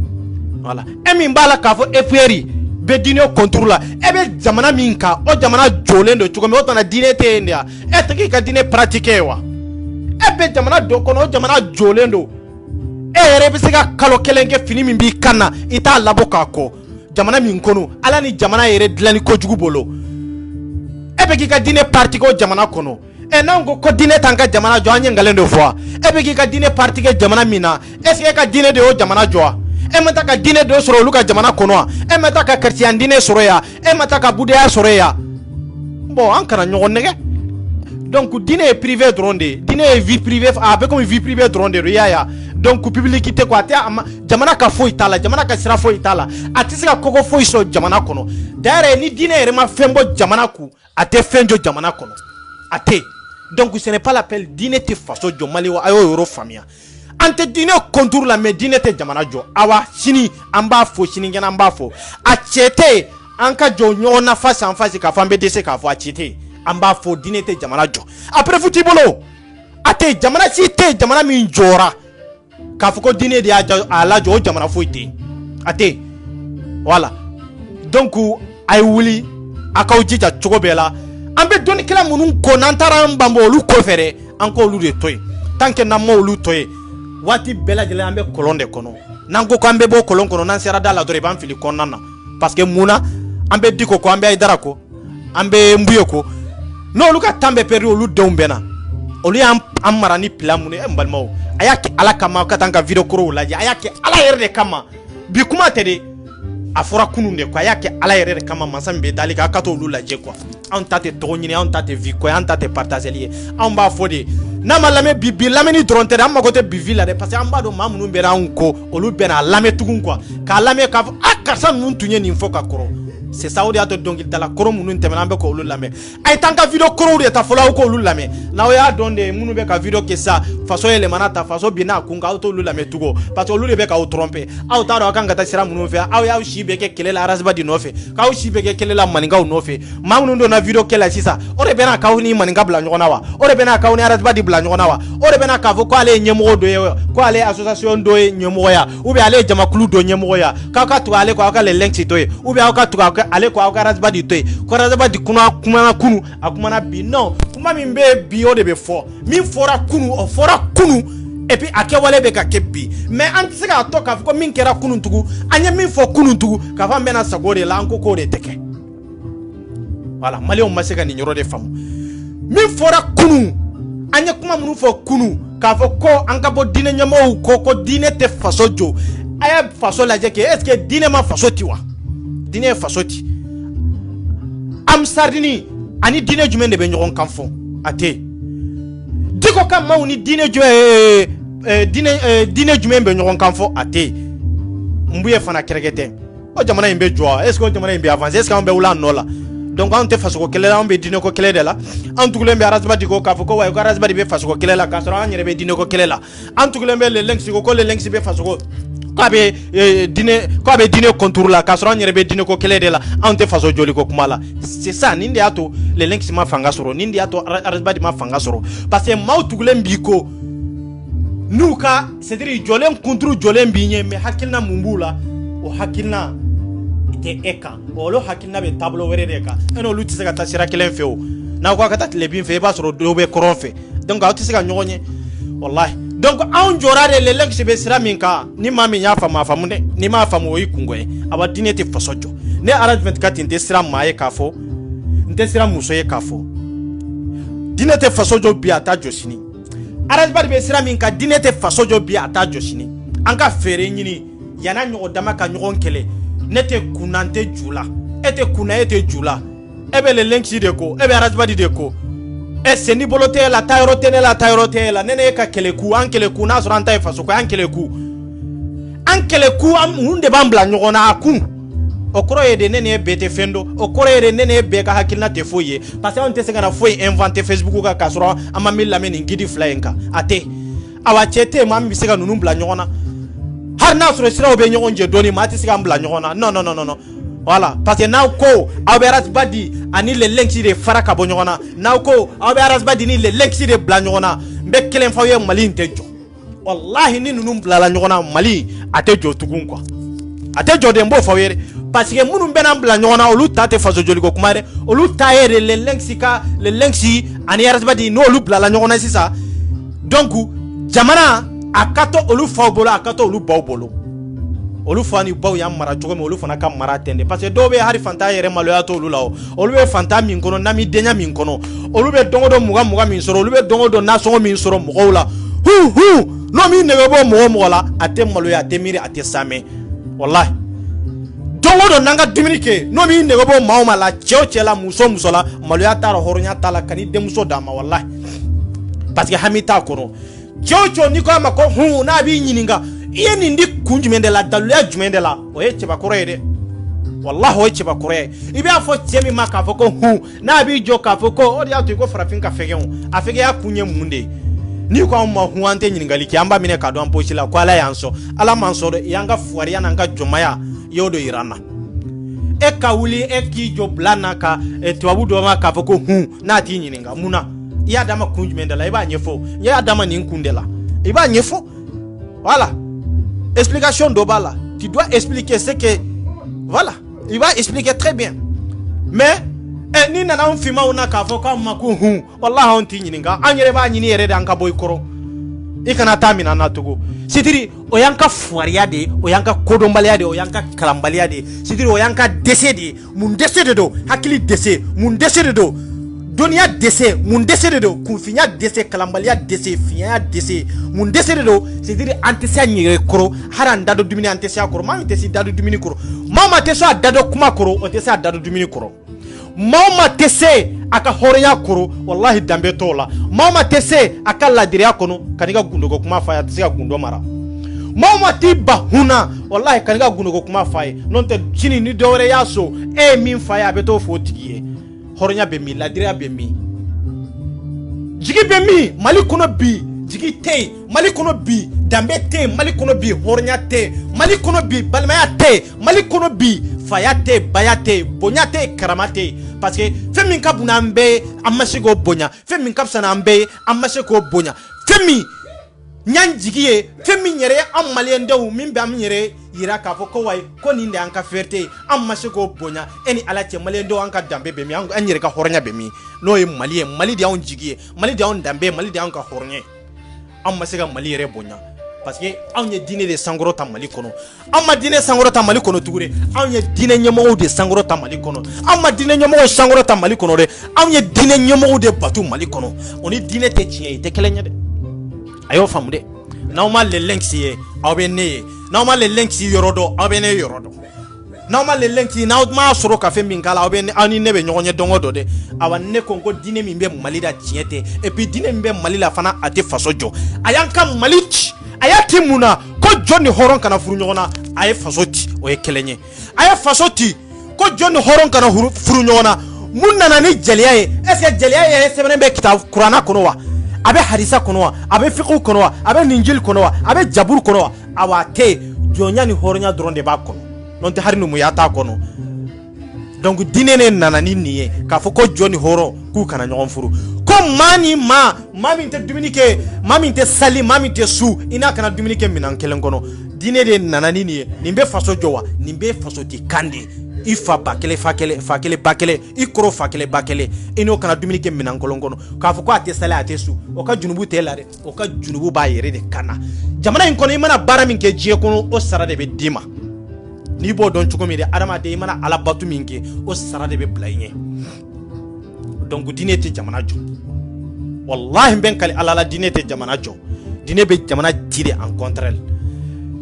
voilà e min b'a la k'a fɔ FPR bɛ diinɛ contour la e bɛ jamana min kan o jamana jɔlen don cogo min o tana diinɛ tɛ yen de ya e tɛ k'i ka diinɛ pratiquer wa e bɛ jamana dɔ kɔnɔ o jamana jɔlen don e yɛrɛ bɛ se ka kalo kelen kɛ fini min b'i kan na i t'a labɔ k'a kɔ jamana min kɔnɔ ala ni jamana yɛrɛ dilanni kojugu bolo e bɛ k'i ka diinɛ pratiquer o jamana kɔnɔ n'an ko diinɛ t'an ka jamana jɔ an ye nkalon de fɔ e bɛ k'i ka diinɛ pratiquer jamana min na est ce que e ka diinɛ de y'o jamana jɔ wa e ma taa ka diinɛ dɔ sɔrɔ olu ka jamana kɔnɔ wa e ma taa ka chrétien diinɛ sɔrɔ yan e ma taa ka budaya sɔrɔ yan bon an kana ɲɔgɔn nɛgɛ donc diinɛ ye privé dɔrɔn de diinɛ ye vie privée a bɛ komi vie privée dɔrɔn de i y'a ye donc publicité quoi a tɛ jamana ka foyi t'a la jamana ka sira foyi t'a la a tɛ se ka kɔkɔ foyi sɔrɔ jamana kɔnɔ d'ailleurs ni diinɛ yɛrɛ ma fɛn bɔ jamana kun a tɛ fɛn jɔ jamana kɔnɔ a tɛ donc ce n'est pas l'appel diinɛ tɛ faso jɔ Mali wa a y'o yɔrɔ faamuya an tɛ diinɛ contour la mais diinɛ tɛ jamana jɔ awa sini an b'a fɔ sinikɛnɛ an b'a fɔ a cɛ tɛ an ka jɔ ɲɔgɔn na face en face k'a fɔ an bɛ dɛsɛ k'a fɔ a cɛ tɛ an b'a fɔ diinɛ tɛ jamana jɔ après fu t'i bolo a tɛ jamana si tɛ jamana min jɔra k'a fɔ ko diinɛ de y'a lajɔ o jamana foyi tɛ a tɛ voilà donc a ye wuli a k'aw jija cogo bɛɛ la an bɛ dɔnnikɛla minnu ko n'an taara an banbɔ olu kɔfɛ dɛ an k'olu de to yen tant que n'an ma olu to yen waati bɛɛ lajɛlen an bɛ kolon de kɔnɔ n'an ko k'an bɛ bɔ kolon kɔnɔ n'an sera da la dɔrɔn i b'an fili kɔnɔna na parce que munna an bɛ Diko ko an bɛ Ayidara ko an bɛ Mbuye ko n'olu ka temps bɛ perdu olu denw bɛ na olu y'an mara ni plan mun ye n balimaw a y'a kɛ ala kama ka taa n ka vidéo kɔrɔw lajɛ a y'a kɛ ala yɛrɛ de kama bi kuma tɛ de a fɔra kunun de quoi a y'a kɛ ala yɛrɛ de kama masa min bɛ dali kan a ka t'olu lajɛ quoi anw ta tɛ tɔgɔ ɲini anw ta tɛ vie ko ye anw ta tɛ partageli ye anw b'a fɔ de n'a ma lamɛn bi lamɛnni dɔrɔn tɛ dɛ an mago tɛ bi vie la dɛ parce que an b'a dɔn maa minnu bɛ anw ko olu bɛ n'a lamɛn tugun quoi k'a lamɛn k'a fɔ a karisa ninnu tun ye nin fɔ ka kɔrɔ c'est ça o de y'a to dɔnkilidala kɔrɔ minnu tɛmɛna an bɛ k'olu lamɛn a ye taa n ka vidéo kɔrɔw de ta fɔlɔ aw k'olu lamɛn n'aw y'a dɔn de minnu bɛ ka vidéo kɛ sisan faso yɛlɛmana ta faso binna a kun kan aw t'olu lamɛn tugun parce que olu de bɛ k'aw tromper aw t'a dɔn aw kan ka taa sira minnu fɛ aw y'aw si bɛ kɛ kɛlɛ la Arasibadi nɔfɛ k'aw si bɛ kɛ kɛlɛ la maninkaw nɔfɛ maa minnu donna vidéo kɛ la sisan o de bɛna k'aw ni maninka bila ɲɔgɔn na wa o de bɛna k'aw ni Arasibadi bila ɲɔgɔn na wa o de bɛna k'a fɔ ko ale ye ɲɛmɔgɔ dɔ ye ko ale ye association dɔ ye ɲɛmɔgɔya ou bien ale ye jamakulu dɔ ɲɛmɔgɔya k'aw ka tugu ale kɔ aw ka les links to ye ou bien aw ka tugu ale kɔ aw ka Arasibadi to ye ko Arasibadi kumana kunu a kumana bi non kuma min bɛ bi o de bɛ fɔ min fɔra kunu o fɔra kunu et puis a kɛwale bɛ ka kɛ bi mais an tɛ se k'a to k'a fɔ ko min kɛra kunun tugun an ye min fɔ kunun tugun k'a fɔ an bɛna sago de la an ko k'o de tɛ kɛ voilà maliyɛnw ma se ka nin yɔrɔ de faamu min fɔra kunun an ye kuma minnu fɔ kunun k'a fɔ ko an ka bɔ diinɛ ɲɛmɔgɔw ko diinɛ tɛ faso jɔ a ye faso lajɛ kɛ est ce que diinɛ ma faso ti wa diinɛ ye faso ti Amsardini ani diinɛ jumɛn de bɛ ɲɔgɔn kan fɔ a tɛ Diko ka maaw ni diinɛ jumɛn bɛ ɲɔgɔn kan fɔ a tɛ Mbuye fana kɛrɛkɛ tɛ o jamana in bɛ jɔ est ce que o jamana in bɛ avancer est ce que an bɛ wuli a nɔ la donc anw tɛ fasoko kɛlɛ la anw bɛ diinɛ ko kɛlɛ de la an tugulen bɛ Arasibadi ko k'a fɔ ko wa ko Arasibadi bɛ fasoko kɛlɛ la k'a sɔrɔ an yɛrɛ bɛ diinɛ ko kɛlɛ la an tugulen bɛ les links ko les links bɛ fasoko k'a bɛ diinɛ contour la k'a sɔrɔ an yɛrɛ bɛ diinɛ ko kɛlɛ de la anw tɛ faso joli ko kuma la c'est ça nin de y'a to les links ma fanga sɔrɔ nin de y'a to Arasibadi ma fanga sɔrɔ parce que maaw tugulen b'i ko n'u ka c'est à dire jɔlen kunturu jɔlen b'i ɲɛ mais hakilina mun b'u la o hakilina tɛ e kan olu hakilina bɛ taabolo wɛrɛ de kan e n'olu tɛ se ka taa sira kelen fɛ o n'aw ko a ka taa tile bin fɛ i b'a sɔrɔ dɔw bɛ kɔrɔn fɛ donc aw tɛ se ka ɲɔgɔn ye wallahi donc anw jɔra de les links bɛ sira min kan ni maa min y'a faamu a faamu dɛ ni m'a faamu o y'i kungo ye a ba diinɛ tɛ faso jɔ ne Araj24 n tɛ sira maa ye k'a fɔ n tɛ sira muso ye k'a fɔ diinɛ tɛ faso jɔ bi a t'a jɔ sini Arasibadi bɛ sira min kan diinɛ tɛ faso jɔ bi a t'a jɔ sini an ka fɛɛrɛ ɲini yan'a ɲɔgɔn dama ka ɲɔgɔn kɛlɛ ne tɛ kunna n tɛ ju la e tɛ kunna e tɛ ju la e bɛ les links de ko e bɛ Arasibadi de ko e sendi bolo tɛ la taa yɔrɔ tɛ ne la taa yɔrɔ tɛ la ne ne ka kɛlɛ ku an kɛlɛ ku n'a sɔrɔ an ta ye faso ko an kɛlɛ ku mun de b'an bila ɲɔgɔn na a kun o koro ye de nene bete fendo o koro ye de nene be ka hakilina te foye parce que on te se kana foye inventer Facebook ka kasoro ama mil la meni ngidi flayenka ate awa chete mam bi se ka nunu bla nyona har na soro sira obe nyon je doni ma ti se ka bla nyona non voilà parce que now ko aberas badi ani le lenki de faraka bo nyona now ko aberas badi ni le lenki de bla nyona mbe kelen fawe mali ntejo wallahi ni nunu bla la nyona mali atejo tugun quoi atejo de mbo fawere parce que munu bena bla nyona olu tate faso joli ko kumare olu taere le lenki ani aras badi no olu bla la nyona sisa donc jamana akato olu fawbolo akato olu bawbolo olu fani baw ya mara jogo me olu fana ka mara tende parce que do be hari fanta yere maloya to olu lawo olu be fanta min kono nami denya min kono olu be dongodo muga min soro olu be dongodo naso min soro mugola hu no mi ne bo mugola ate maloya ate miri ate same wallahi dongodo nanga diminike no mi ne bo mauma la chela muso la maloya taro horonya tala kani demuso dama wallahi parce que hamita kono chocho niko amako hu na bi nyininga iye nindi kunjumende la daluya jumende la oye cheba korede wallahi oye cheba korede ibe afo chemi maka foko hu na bi jo ka foko odi atu ko frafin ka fege hu afege ya kunye munde ni ko ma hu ante nyingali ki amba mine ka do ampochi la ko ala yanso ala manso do yanga fuari yana nga jomaya yodo irana e ka wuli e ki jo blana ka e tuabu do ma ka foko hu na ti nyininga muna ya dama kunjumende la iba nyefo ya dama ni nkundela iba nyefo voilà. Explication d'Obala. Tu dois expliquer ce que... Voilà. Il va expliquer très bien. Mais, ni nana on fima una ka foka maku hu. Wallahi on ti nyinga. Anyere ba nyini yere de anka boy koro. Ikana tamina na tugo. Sidiri oyanka fuariade, oyanka kodombaliade, oyanka kalambaliade. Sidiri oyanka décédé, mun décédé do, hakili décédé, mun décédé do. Donia décès, mon décès do, confinya décès, kalambalia décès, finya décès, mon décès do, c'est-à-dire antesia nyere koro, haran dado dumini antesia koro, mama tesi dado dumini koro, mama teso dado kuma koro, otesa dado dumini koro, mama tese aka horeya koro, wallahi dambe tola, mama tese aka ladiria kono, kaniga gundo go kuma faya tese gundo mara, mama tiba huna, wallahi kaniga gundo go kuma faya, nonte chini ni dore yaso, min faya beto fotiye. Horonya be mi ladira be mi jigi be mi mali kono bi jigi te mali kono bi dambe te mali kono bi horonya te mali kono bi balmaya te mali kono bi fayate bayate bonyate karamate parce que femi kabuna mbe amashego bonya femi kapsana mbe amashego bonya femi nyan jigiye femi nyere amalien dewu mimbe am nyere yira ka foko way ko ninde anka ferte amashego bonya eni alache malien dewu anka dambe be mi anyere ka hornya be mi no e mali dia on jigiye mali dia on dambe mali dia anka hornye amashega mali yere bonya parce que anye dine de sangoro ta mali kono amma dine sangoro ta mali kono tugure anye dine nyemo de sangoro ta mali kono amma dine nyemo sangoro ta mali kono de anye dine nyemo de batu mali kono oni dine te chie te kelenya de ayo famude normal le lenksi abene normal le lenksi yorodo abene yorodo normal le lenksi na ma soro ka fe mingala abene ani nebe nyonye dongodo de awanne kongo dine mimbe malida tiete et puis dine mimbe malila fana ate fasojo ayanka malichi ayati muna ko joni horon kana furu nyona ay fasoti o ye kelenye ay fasoti ko joni horon kana furu nyona munna na ni jeliya e est ce que jeliya ye sebene be kitab qur'ana kono wa abe hadisa kono wa abe fiqh kono wa abe ninjil kono wa abe jabur kono wa awate jonya ni horonya dronde ba kono non te harinu mu yata kono donc dinene nana ni niye ka fo ko joni horo ku kana nyon furu ko mani mami te dominike mami te sali mami te su ina kana dominike minan kelen kono dine de nana ni niye nimbe faso jowa nimbe faso ti kande ifa bakele fakele bakele ikoro fakele bakele ino kana dominike minan kolongono ka fo ko ate sala ate su o ka junubu te lare o ka junubu ba yere de kana jamana in kono imana bara min ke jie kono o sara de be dima ni bo don chuko mi de adama de imana ala batu min ke o sara de be blaye donc dine te jamana jo wallahi ben kali ala la dine te jamana jo dine be jamana dire en contraire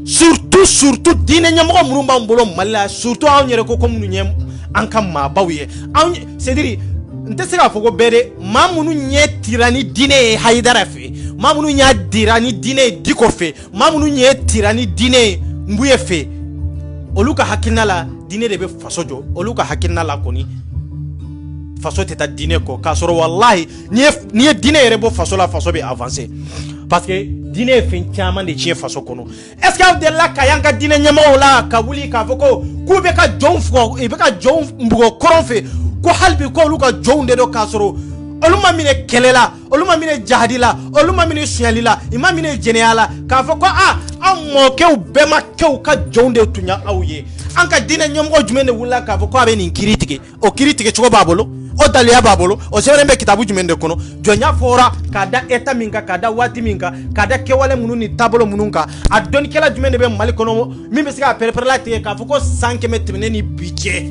surtout dine nyamo murumba mbolo malla surtout aw nyere ko munu nyem ankam ma bawiye aw c'est dire nte sega fogo bere mamunu nye tirani dine haidara fe mamunu nya dirani dine diko fe mamunu nye tirani dine mbuye fe olu ka hakilina la diinɛ de bɛ faso jɔ olu ka hakilina la kɔni faso tɛ taa diinɛ kɔ k'a sɔrɔ wallahi n'i ye diinɛ yɛrɛ bɔ faso la faso bɛ avancer parce que diinɛ ye fɛn caman de tiɲɛ faso kɔnɔ est ce que aw delila ka y'an ka diinɛ ɲɛmɔgɔw la ka wuli k'a fɔ ko k'u bɛ ka jɔnw fɔ i bɛ ka jɔnw bugɔ kɔrɔn fɛ ko hali bi k'olu ka jɔnw de don k'a sɔrɔ olu ma minɛ kɛlɛ la olu ma minɛ jahadi la olu ma minɛ suɲɛli la i ma minɛ jɛnɛya la k'a fɔ ko aw mɔkɛw bɛmakɛw ka jɔnw de tun ye aw ye an ka diinɛ ɲɛmɔgɔ jumɛn de wulila k'a fɔ ko a bɛ nin kiiri tigɛ o kiiri tigɛ cogo b'a bolo o daliya b'a bolo o sɛbɛnnen bɛ kitabu jumɛn de kɔnɔ jɔnya fɔra k'a da état min kan k'a da waati min kan k'a da kɛwale minnu ni taabolo minnu kan a dɔnnikɛla jumɛn de bɛ Mali kɔnɔ min bɛ se k'a pɛrɛpɛrɛla tigɛ k'a fɔ ko san 100 tɛmɛnen ni bi cɛ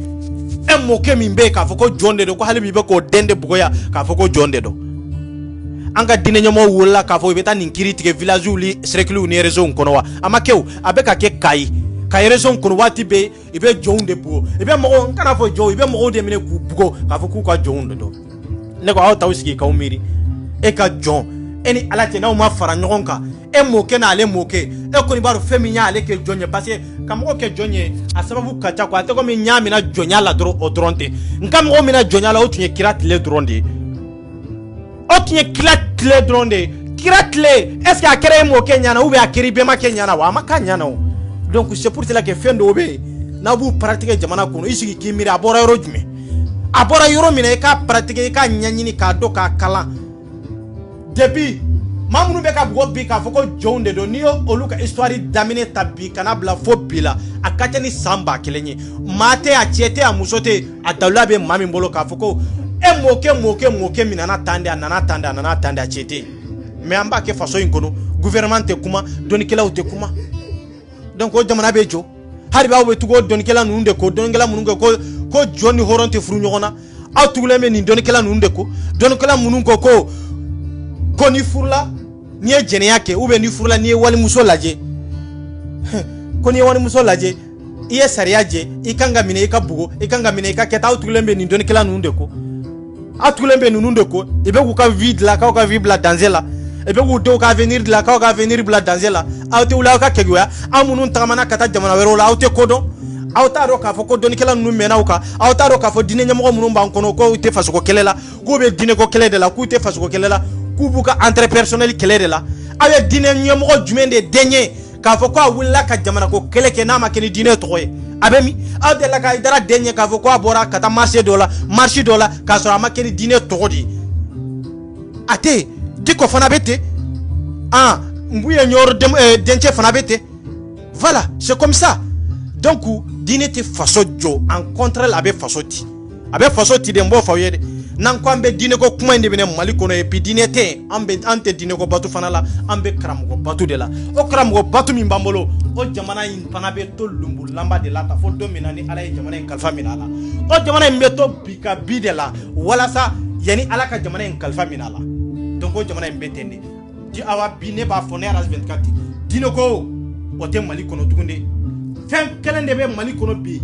e mɔkɛ min bɛ yen k'a fɔ ko jɔn de don ko hali bi bɛ k'o den de bugɔya k'a fɔ ko jɔn de don an ka diinɛ ɲɛmɔgɔw wulila k'a fɔ i bɛ taa nin kiiri tigɛ villagew ni cercles ni réseaux kɔnɔ wa a ma kɛ o a bɛ ka kɛ Kayi région kɔnɔ waati bɛɛ i bɛ jɔnw de bugɔ i bɛ mɔgɔw n kana fɔ jɔnw i bɛ mɔgɔw de minɛ k'u bugɔ k'a fɔ k'u ka jɔnw de don ne ko aw t'aw sigi k'aw miiri e ka jɔn e ni Ala cɛ n'aw ma fara ɲɔgɔn kan e mɔkɛ n'ale mɔkɛ e kɔni b'a dɔn fɛn min y'ale kɛ jɔn ye parce que ka mɔgɔ kɛ jɔn ye a sababu ka ca quoi a tɛ komi n y'a minɛ jɔnya la dɔrɔn o dɔrɔn tɛ n ka mɔgɔ minɛ jɔnya la o tun ye kira tile dɔrɔn de ye o tun ye kira tile dɔrɔn de ye kira tile est ce que a kɛra e mɔkɛ ɲɛna ou bien a kɛra i bɛnbakɛ ɲɛna wa a ma k'a ɲɛna o donc c'est pour cela que fɛn dɔw bɛ yen n'a b'u pratiquer jamana kɔnɔ i sigi k'i miiri a bɔra yɔrɔ jumɛn a bɔra yɔrɔ min na i k'a pratiquer i k'a ɲɛɲini k'a dɔn k'a kalan depuis maa minnu bɛ ka bugɔ bi k'a fɔ ko jɔnw de don n'i ye olu ka histoire daminɛ ta bi kana bila fo bi la a ka ca ni san 1000 ye maa tɛ a cɛ tɛ a muso tɛ a dawula bɛ maa min bolo k'a fɔ ko e mɔkɛ min nana tan de a nana tan de a nana tan de a cɛ tɛ mais an b'a kɛ faso in kɔnɔ gouvernement tɛ kuma dɔnnikɛlaw tɛ kuma donc o jamana bɛ jɔ hali b'aw bɛ tugu o dɔnnikɛla ninnu de ko dɔnnikɛla minnu ko jɔn ni hɔrɔn tɛ furu ɲɔgɔn na aw tugulen bɛ nin dɔnnikɛla ninnu de ko dɔnnikɛla minnu ko ni furula n'i ye jɛnɛya kɛ ou bien ni furula n'i ye walimuso lajɛ ko n'i ye walimuso lajɛ i ye sariya jɛ i kan ka minɛ i ka bugo i kan ka minɛ i ka kɛta aw tugulen bɛ nin dɔnnikɛla ninnu de ko aw tugulen bɛ ninnu de ko i bɛ k'u ka vie dilan k'aw ka vie bila danger la i bɛ k'u denw ka avenir dilan k'aw ka avenir bila danger la aw tɛ wuli aw ka kɛguya aw minnu tagamana ka taa jamana wɛrɛw la aw tɛ ko dɔn aw t'a dɔn k'a fɔ ko dɔnnikɛla ninnu mɛnna aw kan aw t'a dɔn k'a fɔ diinɛ ɲɛmɔgɔ minnu b'an kɔnɔ k'u tɛ fasoko kɛlɛ la k'u bɛ diinɛko kɛlɛ de la k'u tɛ fasoko kɛlɛ la k'u b'u ka intérêt personnel kɛlɛ de la aw ye diinɛ ɲɛmɔgɔ jumɛn de den ye k'a fɔ ko a wulila ka jamanako kɛlɛ kɛ n'a ma kɛ ni diinɛ tɔgɔ ye a bɛ min aw delila ka Haidara den ye k'a fɔ ko a bɔra ka taa marché dɔ la k'a sɔrɔ a ma kɛ ni diinɛ tɔgɔ de ye a tɛ yen Diko fana bɛ ten Mbuye Nyoro dencɛ fana bɛ ten voilà c'est comme ça donc diinɛ tɛ faso jɔ en contraire a bɛ faso ti de n b'o fɔ aw ye dɛ n'an ko an bɛ diinɛko kuma in de minɛ Mali kɔnɔ et puis diinɛ tɛ an tɛ diinɛko bato fana la an bɛ karamɔgɔ bato de la o karamɔgɔ bato min b'an bolo o jamana in fana bɛ to lumburulamba de la ka fɔ don min na ni Ala ye jamana in kalifa minɛ a la o jamana in bɛ to bi ka bi de la walasa yanni Ala ka jamana in kalifa minɛ a la donc o jamana in bɛ ten de di awa bi ne b'a fɔ ne RAS 24 diinɛko o tɛ Mali kɔnɔ tuguni de fɛn kelen de bɛ Mali kɔnɔ bi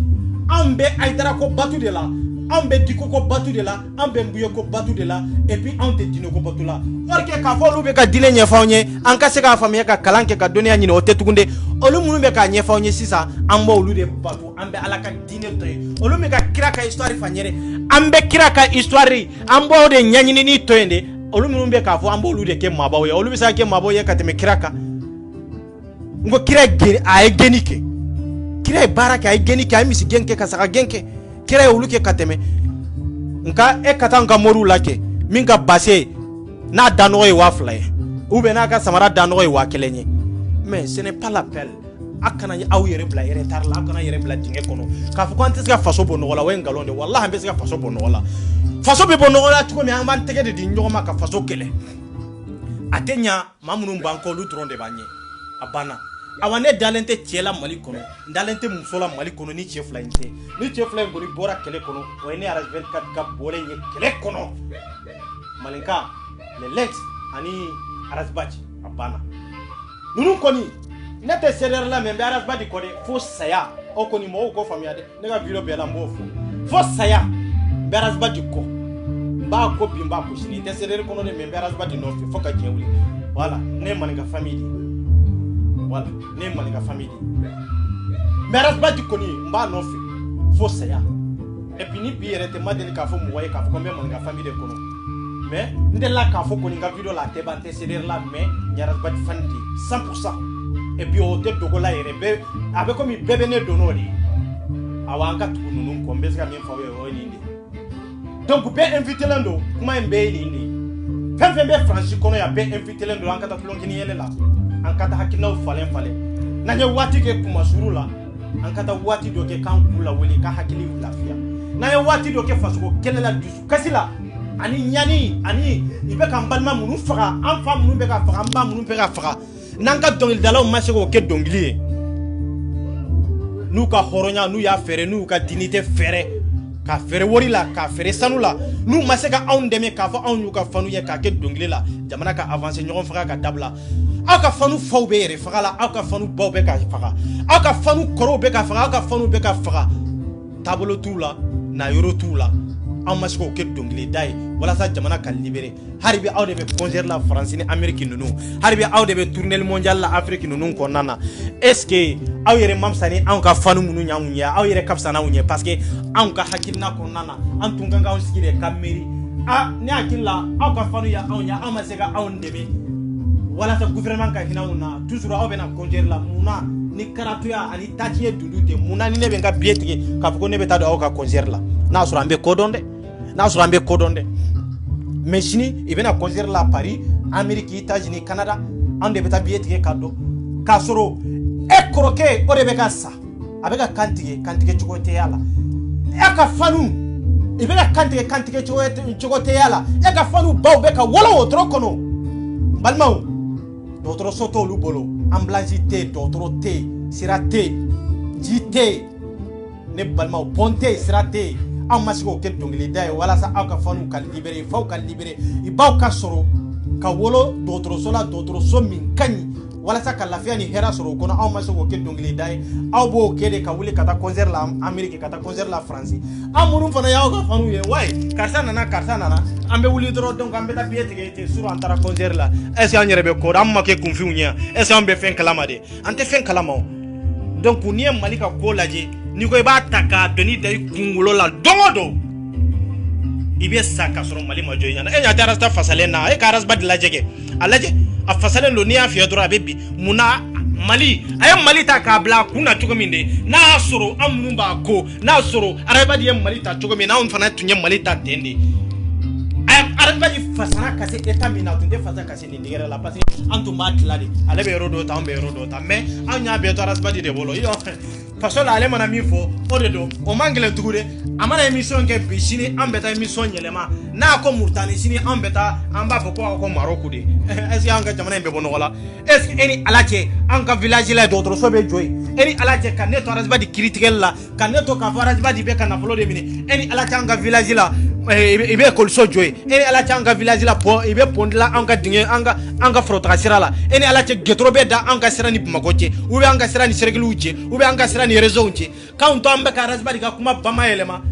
an bɛ Haidara ko bato de la an bɛ Diko ko batu de la an bɛ Mbuye ko batu de la et puis an tɛ diinɛ ko batu la or que k'a fɔ olu bɛ ka diinɛ ɲɛfɔ anw ye an ka se k'a faamuya ka kalan kɛ ka dɔnniya ɲini o tɛ tugun de olu minnu bɛ k'a ɲɛfɔ anw ye sisan an b'olu de batu an bɛ Ala ka diinɛ to yen olu min ka kira ka histoire fɔ an ye dɛ an bɛ kira ka histoire an b'o de ɲɛɲini ni to yen de olu minnu bɛ k'a fɔ an b'olu de kɛ maabaw ye olu bɛ se ka kɛ maabaw ye ka tɛmɛ kira kan n ko kira a ye gɛnni kɛ kira ye baara kɛ a ye gɛnni kɛ a ye misigɛn kɛ ka saga gɛn kɛ kira ye olu kɛ ka tɛmɛ nka e ka taa n ka moriw la kɛ min ka base n'a da nɔgɔ ye 2000 ye ou bien n'a ka samara da nɔgɔ ye 1000 ye mais ce n'est pas l'appel a kana aw yɛrɛ bila retard la a kana yɛrɛ bila dingɛ kɔnɔ k'a fɔ ko an tɛ se ka faso bɔ nɔgɔ la o ye nkalon de wallahi an bɛ se ka faso bɔ nɔgɔ la faso bɛ bɔ nɔgɔ la cogo min an b'an tɛgɛ de di ɲɔgɔn ma ka faso kɛlɛ a tɛ ɲa maa minnu b'an kɔ olu dɔrɔn de b'an ɲɛ a banna awa ne dalen tɛ cɛ la Mali kɔnɔ n dalen tɛ muso la Mali kɔnɔ ni cɛ fila in tɛ ni cɛ fila in kɔni bɔra kɛlɛ kɔnɔ o ye ne RAS 24 ka bɔlen ye kɛlɛ kɔnɔ Malenka le Lex ani RAS Badji a banna ninnu kɔni ne tɛ CDR la mais n bɛ RAS Badji kɔ dɛ fo saya o kɔni mɔgɔw k'o faamuya dɛ ne ka vidéo bɛɛ la n b'o fɔ fo saya n bɛ RAS Badji kɔ n b'a ko bi n b'a ko sini n tɛ CDR kɔnɔ dɛ mais n bɛ RAS Badji nɔfɛ fo ka diɲɛ wuli voilà ne ye Malenka famille de voilà ne ye Malenka famille de mais rasbati koni mba no fi fo saya et puis ni bi rete madeli ka fo mo waye ka fo combien mon ga famille de kono mais ndela ka fo koni ga video la te bante ceder la mais nya rasbati fandi 100% et puis o te dogo la yere be abe comme bébé ne donori awanka tukunu nun ko mbes ga min fa we o ni ndi donc be invité lando kuma mbe ni ndi fem be franchi kono ya be invité lando an kata tulongini yele la an kata hakina falen na nye wati ke kuma suru la an kata wati do ke kan kula wele ka hakili lafiya na nye wati do ke fasuko kelela dusu kasila ani nyani ani ibe kan balma munu faga an fa munu be ka faga an ba munu be ka faga nan ka dongil dalaw masego ke dongili nu ka horonya nu ya fere nu ka dignité fere ka fere wori la ka fere sanu la nu masega aun deme ka fa aun yu ka fanu ye ka ke dongili la jamana ka avancer nyogon faga ka dabla aw ka fanu faw be yere faga la aw ka fanu baw be ka faga aw ka fanu koro be ka faga aw ka fanu be ka faga tabolo tula na yoro tula aw masego ke dongili dai wala sa jamana ka libérer haribi aw de be concert la France ni Amérique nunu haribi aw de be tournée mondial la Afrique nunu ko nana est-ce que aw yere mamsani aw ka fanu munu nyamunya aw yere kapsana unye parce que aw ka hakilna ko nana an tunga ga on sigire kameri a ni akilla aw ka fanu ya aw nya aw masega aw ndebe wala sa gouvernement ka hinauna toujours aw be na concert la muna ni karatuya ani tachiye dudute muna ni nebe nga bietike ka fuko nebe tado aw ka concert la na sura ambe kodonde na sura ambe kodonde mais sini il vient à concert la Paris Amérique États-Unis Canada on de beta bietike kado ka soro e kroke o de be ka sa abeka kantike chukote yala e ka fanu il vient à kantike chukote yala e ka fanu baw be ka wolo otro kono balmaw dotro soto lu bolo ambulance te dotro te sirate jite ne balmaw ponte sirate aw masiko ke dongili day wala sa aw ka fanu ka libérer faw ka libérer I baw ka soro ka wolo dotro sola dotro so min kani wala sa ka lafiya ni hera soro kono aw masiko ke dongili day aw bo kede ka wuli kata concert la Amérique kata concert la France amuru fana yaw ka fanu ye way karsa nana ambe wuli doro donc ambe ta biete te suru antara concert la est-ce que anyere be ko amma ke kunfi unya est-ce ambe fen kalama de ante fen kalama donc ni malika ko laje ni ko ba taka doni day kungulo la dongodo ibe saka soro mali ma joyina e nya dara sta fasalena e karas bad lajege alaje a fasalen lo ni afiya dora bebi muna mali ay mali ta kabla kuna chugominde na soro amnumba ko na soro arabadi yam mali ta chugomina on fana tunye mali ta tende arabadi fasara kase etamina tunde fasara kase ni digera la parce antu matladi alebe rodo ta ambe rodo ta mais anya be to arabadi de bolo yo fasola ale mana mi fo odedo o mangele tugude amana émission ke bisini ambeta émission nyelema na ko murtani sini ambeta amba fo ko Maroc de est-ce anga jamana be bono wala est-ce eni alache anga village la d'autres sobe joy eni alache kan neto arabadi critiquer la kan neto ka arabadi be kan apolo de mini eni alache anga village la ibe ko so joy eni alache anga village la po ibe pondla anga dinge anga frota sira la eni alache getrobe da anga sira ni magoche ube anga sira ni sergelu uje ube anga sira ni réseau unche kaunto ambe ka arabadi ka kuma bama elema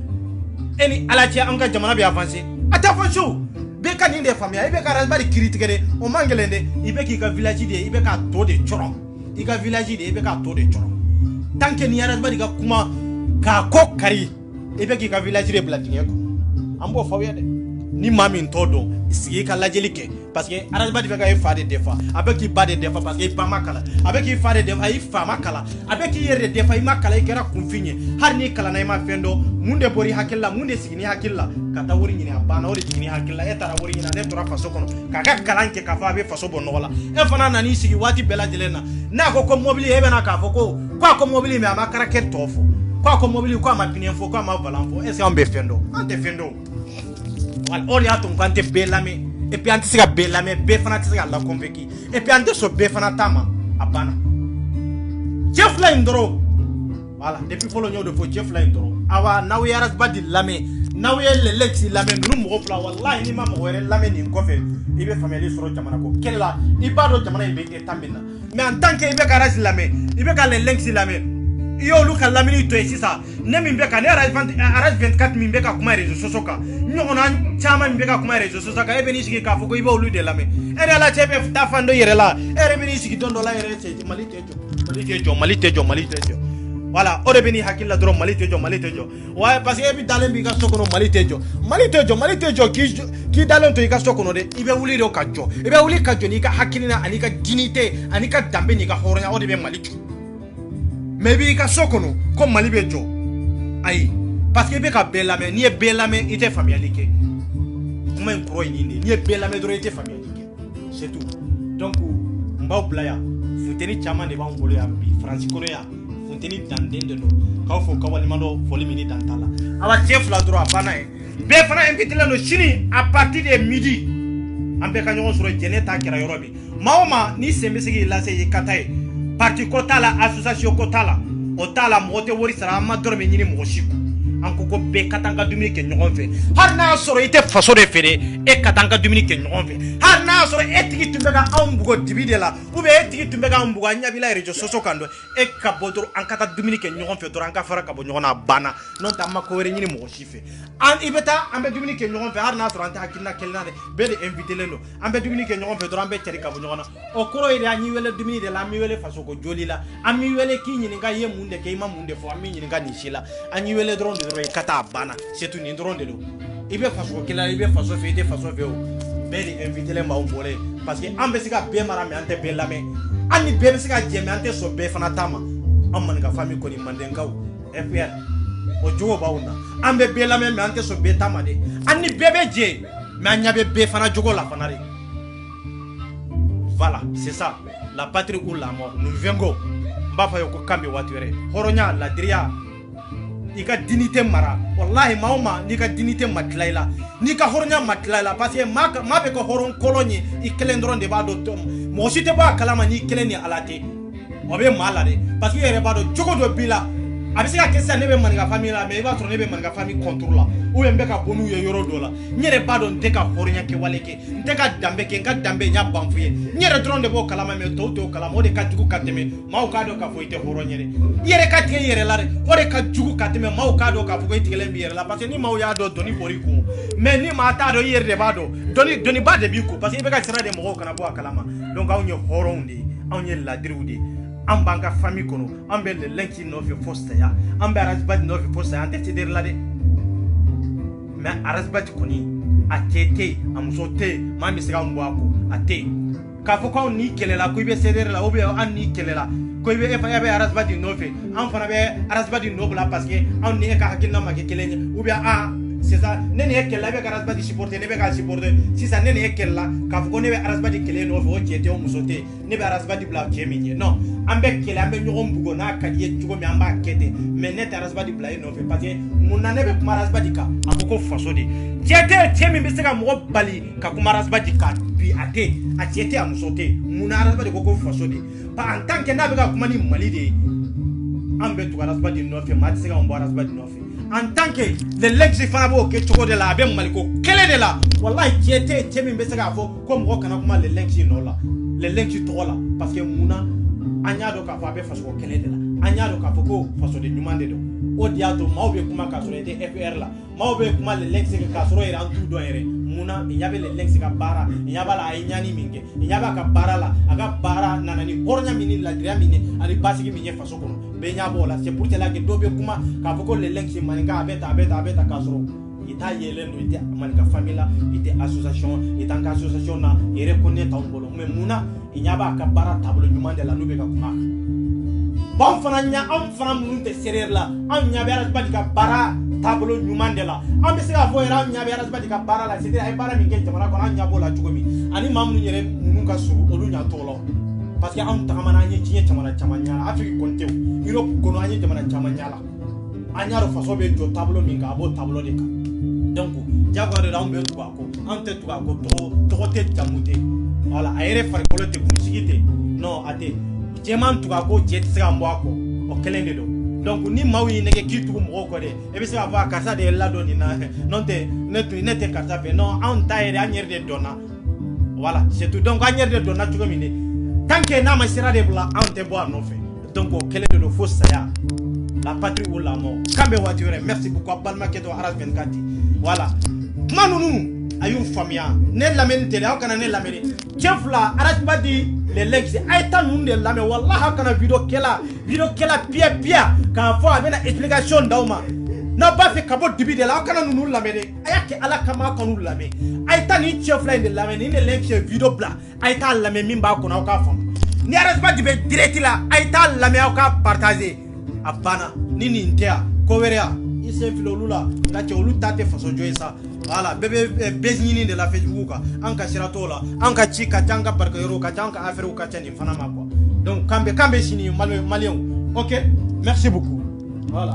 eni alache anga jamana bi avancer ata foncho be kan inde famia ibe ka arabadi critiquer o mangelende ibe ki ka village de ibe ka to de chorom iga village de ibe ka to de chorom tanke ni arabadi ka kuma ka kokari ibe ki ka village de bladinge ko ambo fawya de ni mami todo sigi ka lajelike parce que arabadi be ka e fade defa avec ki bade defa parce que pa makala avec ki fade defa i fa makala avec ki yere defa i makala i kera kunfinye har ni kala na ma fendo munde bori hakilla munde sigini hakilla kata wori nyini abana wori sigini hakilla e tara wori nyina ne tora faso kono kaka kalanke ka fa be faso bonno wala e fana nani sigi wati bela jelena na ko mobili hebe na ka foko ko mobili me amakara ke tofo ko mobili ko ma pinien fo ko ma balanfo e se on be fendo ante fendo wal ori atum kwante belame et puis anti sika belame be fana tisika la convaincu et puis anti so be fana tama abana chef la indro voilà depuis follow nyo de fo chef la indro awa naw yaras badi lame naw yel lexi lame num mo fla wallahi ni mama were lame ni kofe ibe family soro jamana ko kella ibado jamana ibe etambina mais en tant que ibe garas lame ibe ka le lexi lame yo luka lamini to esisa ne mimbe ka ne araj 24 mimbe ka kuma réseaux sociaux ka nyona chama mimbe ka kuma réseaux sociaux ka ebe ni sigi ka foko ibe olu de lame ere ala chebe ta fando yere la ere bi ni sigi dondo la ere che malitejo voilà o de beni hakilla dron mali tejo ouais parce que e bi dalen bi ka sokono mali tejo ki dalen to i ka sokono de ibe wuli do ka jo ibe wuli ka jo ni ka hakilina ani ka dignité ani ka dambe ni ka horonya o de be mali mais bi ka sokono ko mali be jo ayi parce que be ka belame ni e belame ite familialité kuma en kro ni ni e belame do ite familialité c'est tout donc mbaw blaya futeni chama de ba ngolo ya bi France korea futeni danden de no ka fo ka wali mando foli mini dantala aba chef la droit bana e be fana invité la no chini à partir de midi ambe ka nyon soro jene ta kira yorobi maoma ni sembe sigi la se kataye parti kotala association kotala otala mote wori sara ma dorme nyini mo shiku anko ko be katanga dumini ke nyon fe har na soro ite faso de fere e katanga dumini ke nyon fe har na soro etiki tumbega ambugo dibide la ube etiki tumbega ambugo nyabila rejo soso kando e kabodoro ankata dumini ke nyon fe doranka fara kabo nyona bana non tamma ko wori nyini mo shife an ibeta ambe dumini ke nyon fe har na soro anta hakina kelnade be de invité leno ambe dumini ke nyon fe dorambe teri kabo nyona o koro ide anyi wele dumini de la mi wele faso ko joli la ami wele ki nyini nga ye munde ke ima munde fo ami nyini nga nishila anyi wele dron de kata bana c'est tout ni dron de lo ibe faso kila ibe faso fe ite faso fe o be de invité le ma mbole parce que ambe sika be mara me ante be lame ani be sika jeme ante so be fana tama amman ka fami ko ni mandenkaw FR o jogo bauna ambe be lame me ante so be tama de ani bebe je me anya be fana jogo la fana re voilà c'est ça la patrie ou la mort nous vengo mbafa yo ko kambe watuere horonya la dria ika dignité mara wallahi mauma nika dignité matlaila nika horonya matlaila parce que ma be ko horon kolonyi ikelendron de bado tom mo site ba kalama ni keleni alate obe malade parce que yere bado jogo do bila abisika kesa nebe manga famille la mais va nebe manga famille contrôle la ou yembe ka bonu ye yoro dola nyere bado ndeka horonya ke waleke ndeka dambe ke nga dambe nya bamfuye nyere drone de bo kalama me to kalama o de ka jugu kateme maw ka do ka foite horonyere yere ka tie yere la o de ka jugu kateme maw ka do ka foite tigelembi yere la parce que ni maw ya do doni boriku mais ni ma ta do yere de bado doni ba de biku parce que be ka sira de mo kana bo kalama donc awnye horondi awnye ladriudi ambanga famille kono ambe le lenki no fi fosta ya ambe arasbad no fi fosta ante te der la de mais arasbad koni atete amsote mami sega mbwako ate ka foko ni kelela ko be seder la obe an ni kelela ko be e fa ya be arasbad no fi am fana be arasbad no bla parce que an ni ka hakina ma ke kelenya obe a c'est ça nene ekella be arasbad supporter ne be ka supporter si ça nene ekella ka foko ne be arasbad kele no fi o jete o musote ne be arasbad bla keminye non ambe kele ambe nyogom bugo na kadiye jugo mi amba kete mais net arasbadi blay no fe parce que munane be kuma arasbadi ka akoko faso de jete temi be sega mo bali ka kuma arasbadi ka bi ate a jete amusote muna arasbadi koko faso de pa en tant que na be ka kuma ni mali de ambe tu arasbadi no fe mat sega mo arasbadi no fe en tant que le lexi fana bo ke chugo de la be maliko kele de la wallahi jete temi be sega fo ko mo kana kuma le lexi no la le lexi to la parce que muna anyado ka fa be faso kele de la anyado ka foko faso de nyumande do o diato mawbe kuma ka soro ete FR la mawbe kuma le lexe ka soro ere antu do ere muna nyabe le lexe ka bara nyaba la aynyani minge nyaba ka bara la aga bara nanani hornya mini la gria mini ali basiki minye faso kono be nyabo la c'est pour cela que dobe kuma ka foko le lexe maninga abeta ka soro ita yelendo ite maninga famila ite association ite en association na ere connaître ngolo mais muna nyaba ka bara tablo nyumande la nube ka kuma bon fananya am fanam munte serer la am nyabe arasbadi ka bara tablo nyumande la am be sega fo era nyabe arasbadi ka bara la c'était ay bara mi ngel jamana ko an nyabo la jugomi ani mamnu nyere mun ka suru olu nya tolo parce que am takamana nyi cinye jamana chamanya afrique kontew europe kono anyi jamana chamanya la anyaro faso be jo tablo mi ka abo tablo de ka donc jago de rambe tu ko ante tu ko to te jamute voilà ayere far ko te musigite non ate jeman tu ko jet sega mbako o kelende do donc ni mawi nege kitu mo ko de e be se ava kasa de la doni na non te nete kasa pe non on taire anyer de dona voilà c'est tout donc anyer de dona tu ko mine tant que na ma sira de bla on te boire no fait donc o kelende do fo saya la patrie ou la mort kambe wature merci beaucoup balma kedo aras 24 voilà manunu ayum famia ne lamene tele o kana ne lamene chefla aras badi les links aïta nous de la mais wallah kana vidéo kela pia quand faut avec une explication d'auma n'a pas fait kabot dibi de la kana nous la mais ayake ala kama kanu la mais aïta ni chef line de la mais ni les links vidéo bla aïta la mais mimba ko na ka fam ni arrête pas dibi direct là aïta la mais ka partager abana ni ntia kowerea isen filolula ngache olu tate faso joye sa voilà bébé beznini de la Facebook anka sirato la anka chika tanga barka yoro ka tanga affaire ka tani fana ma quoi donc kambe sini malien OK merci beaucoup voilà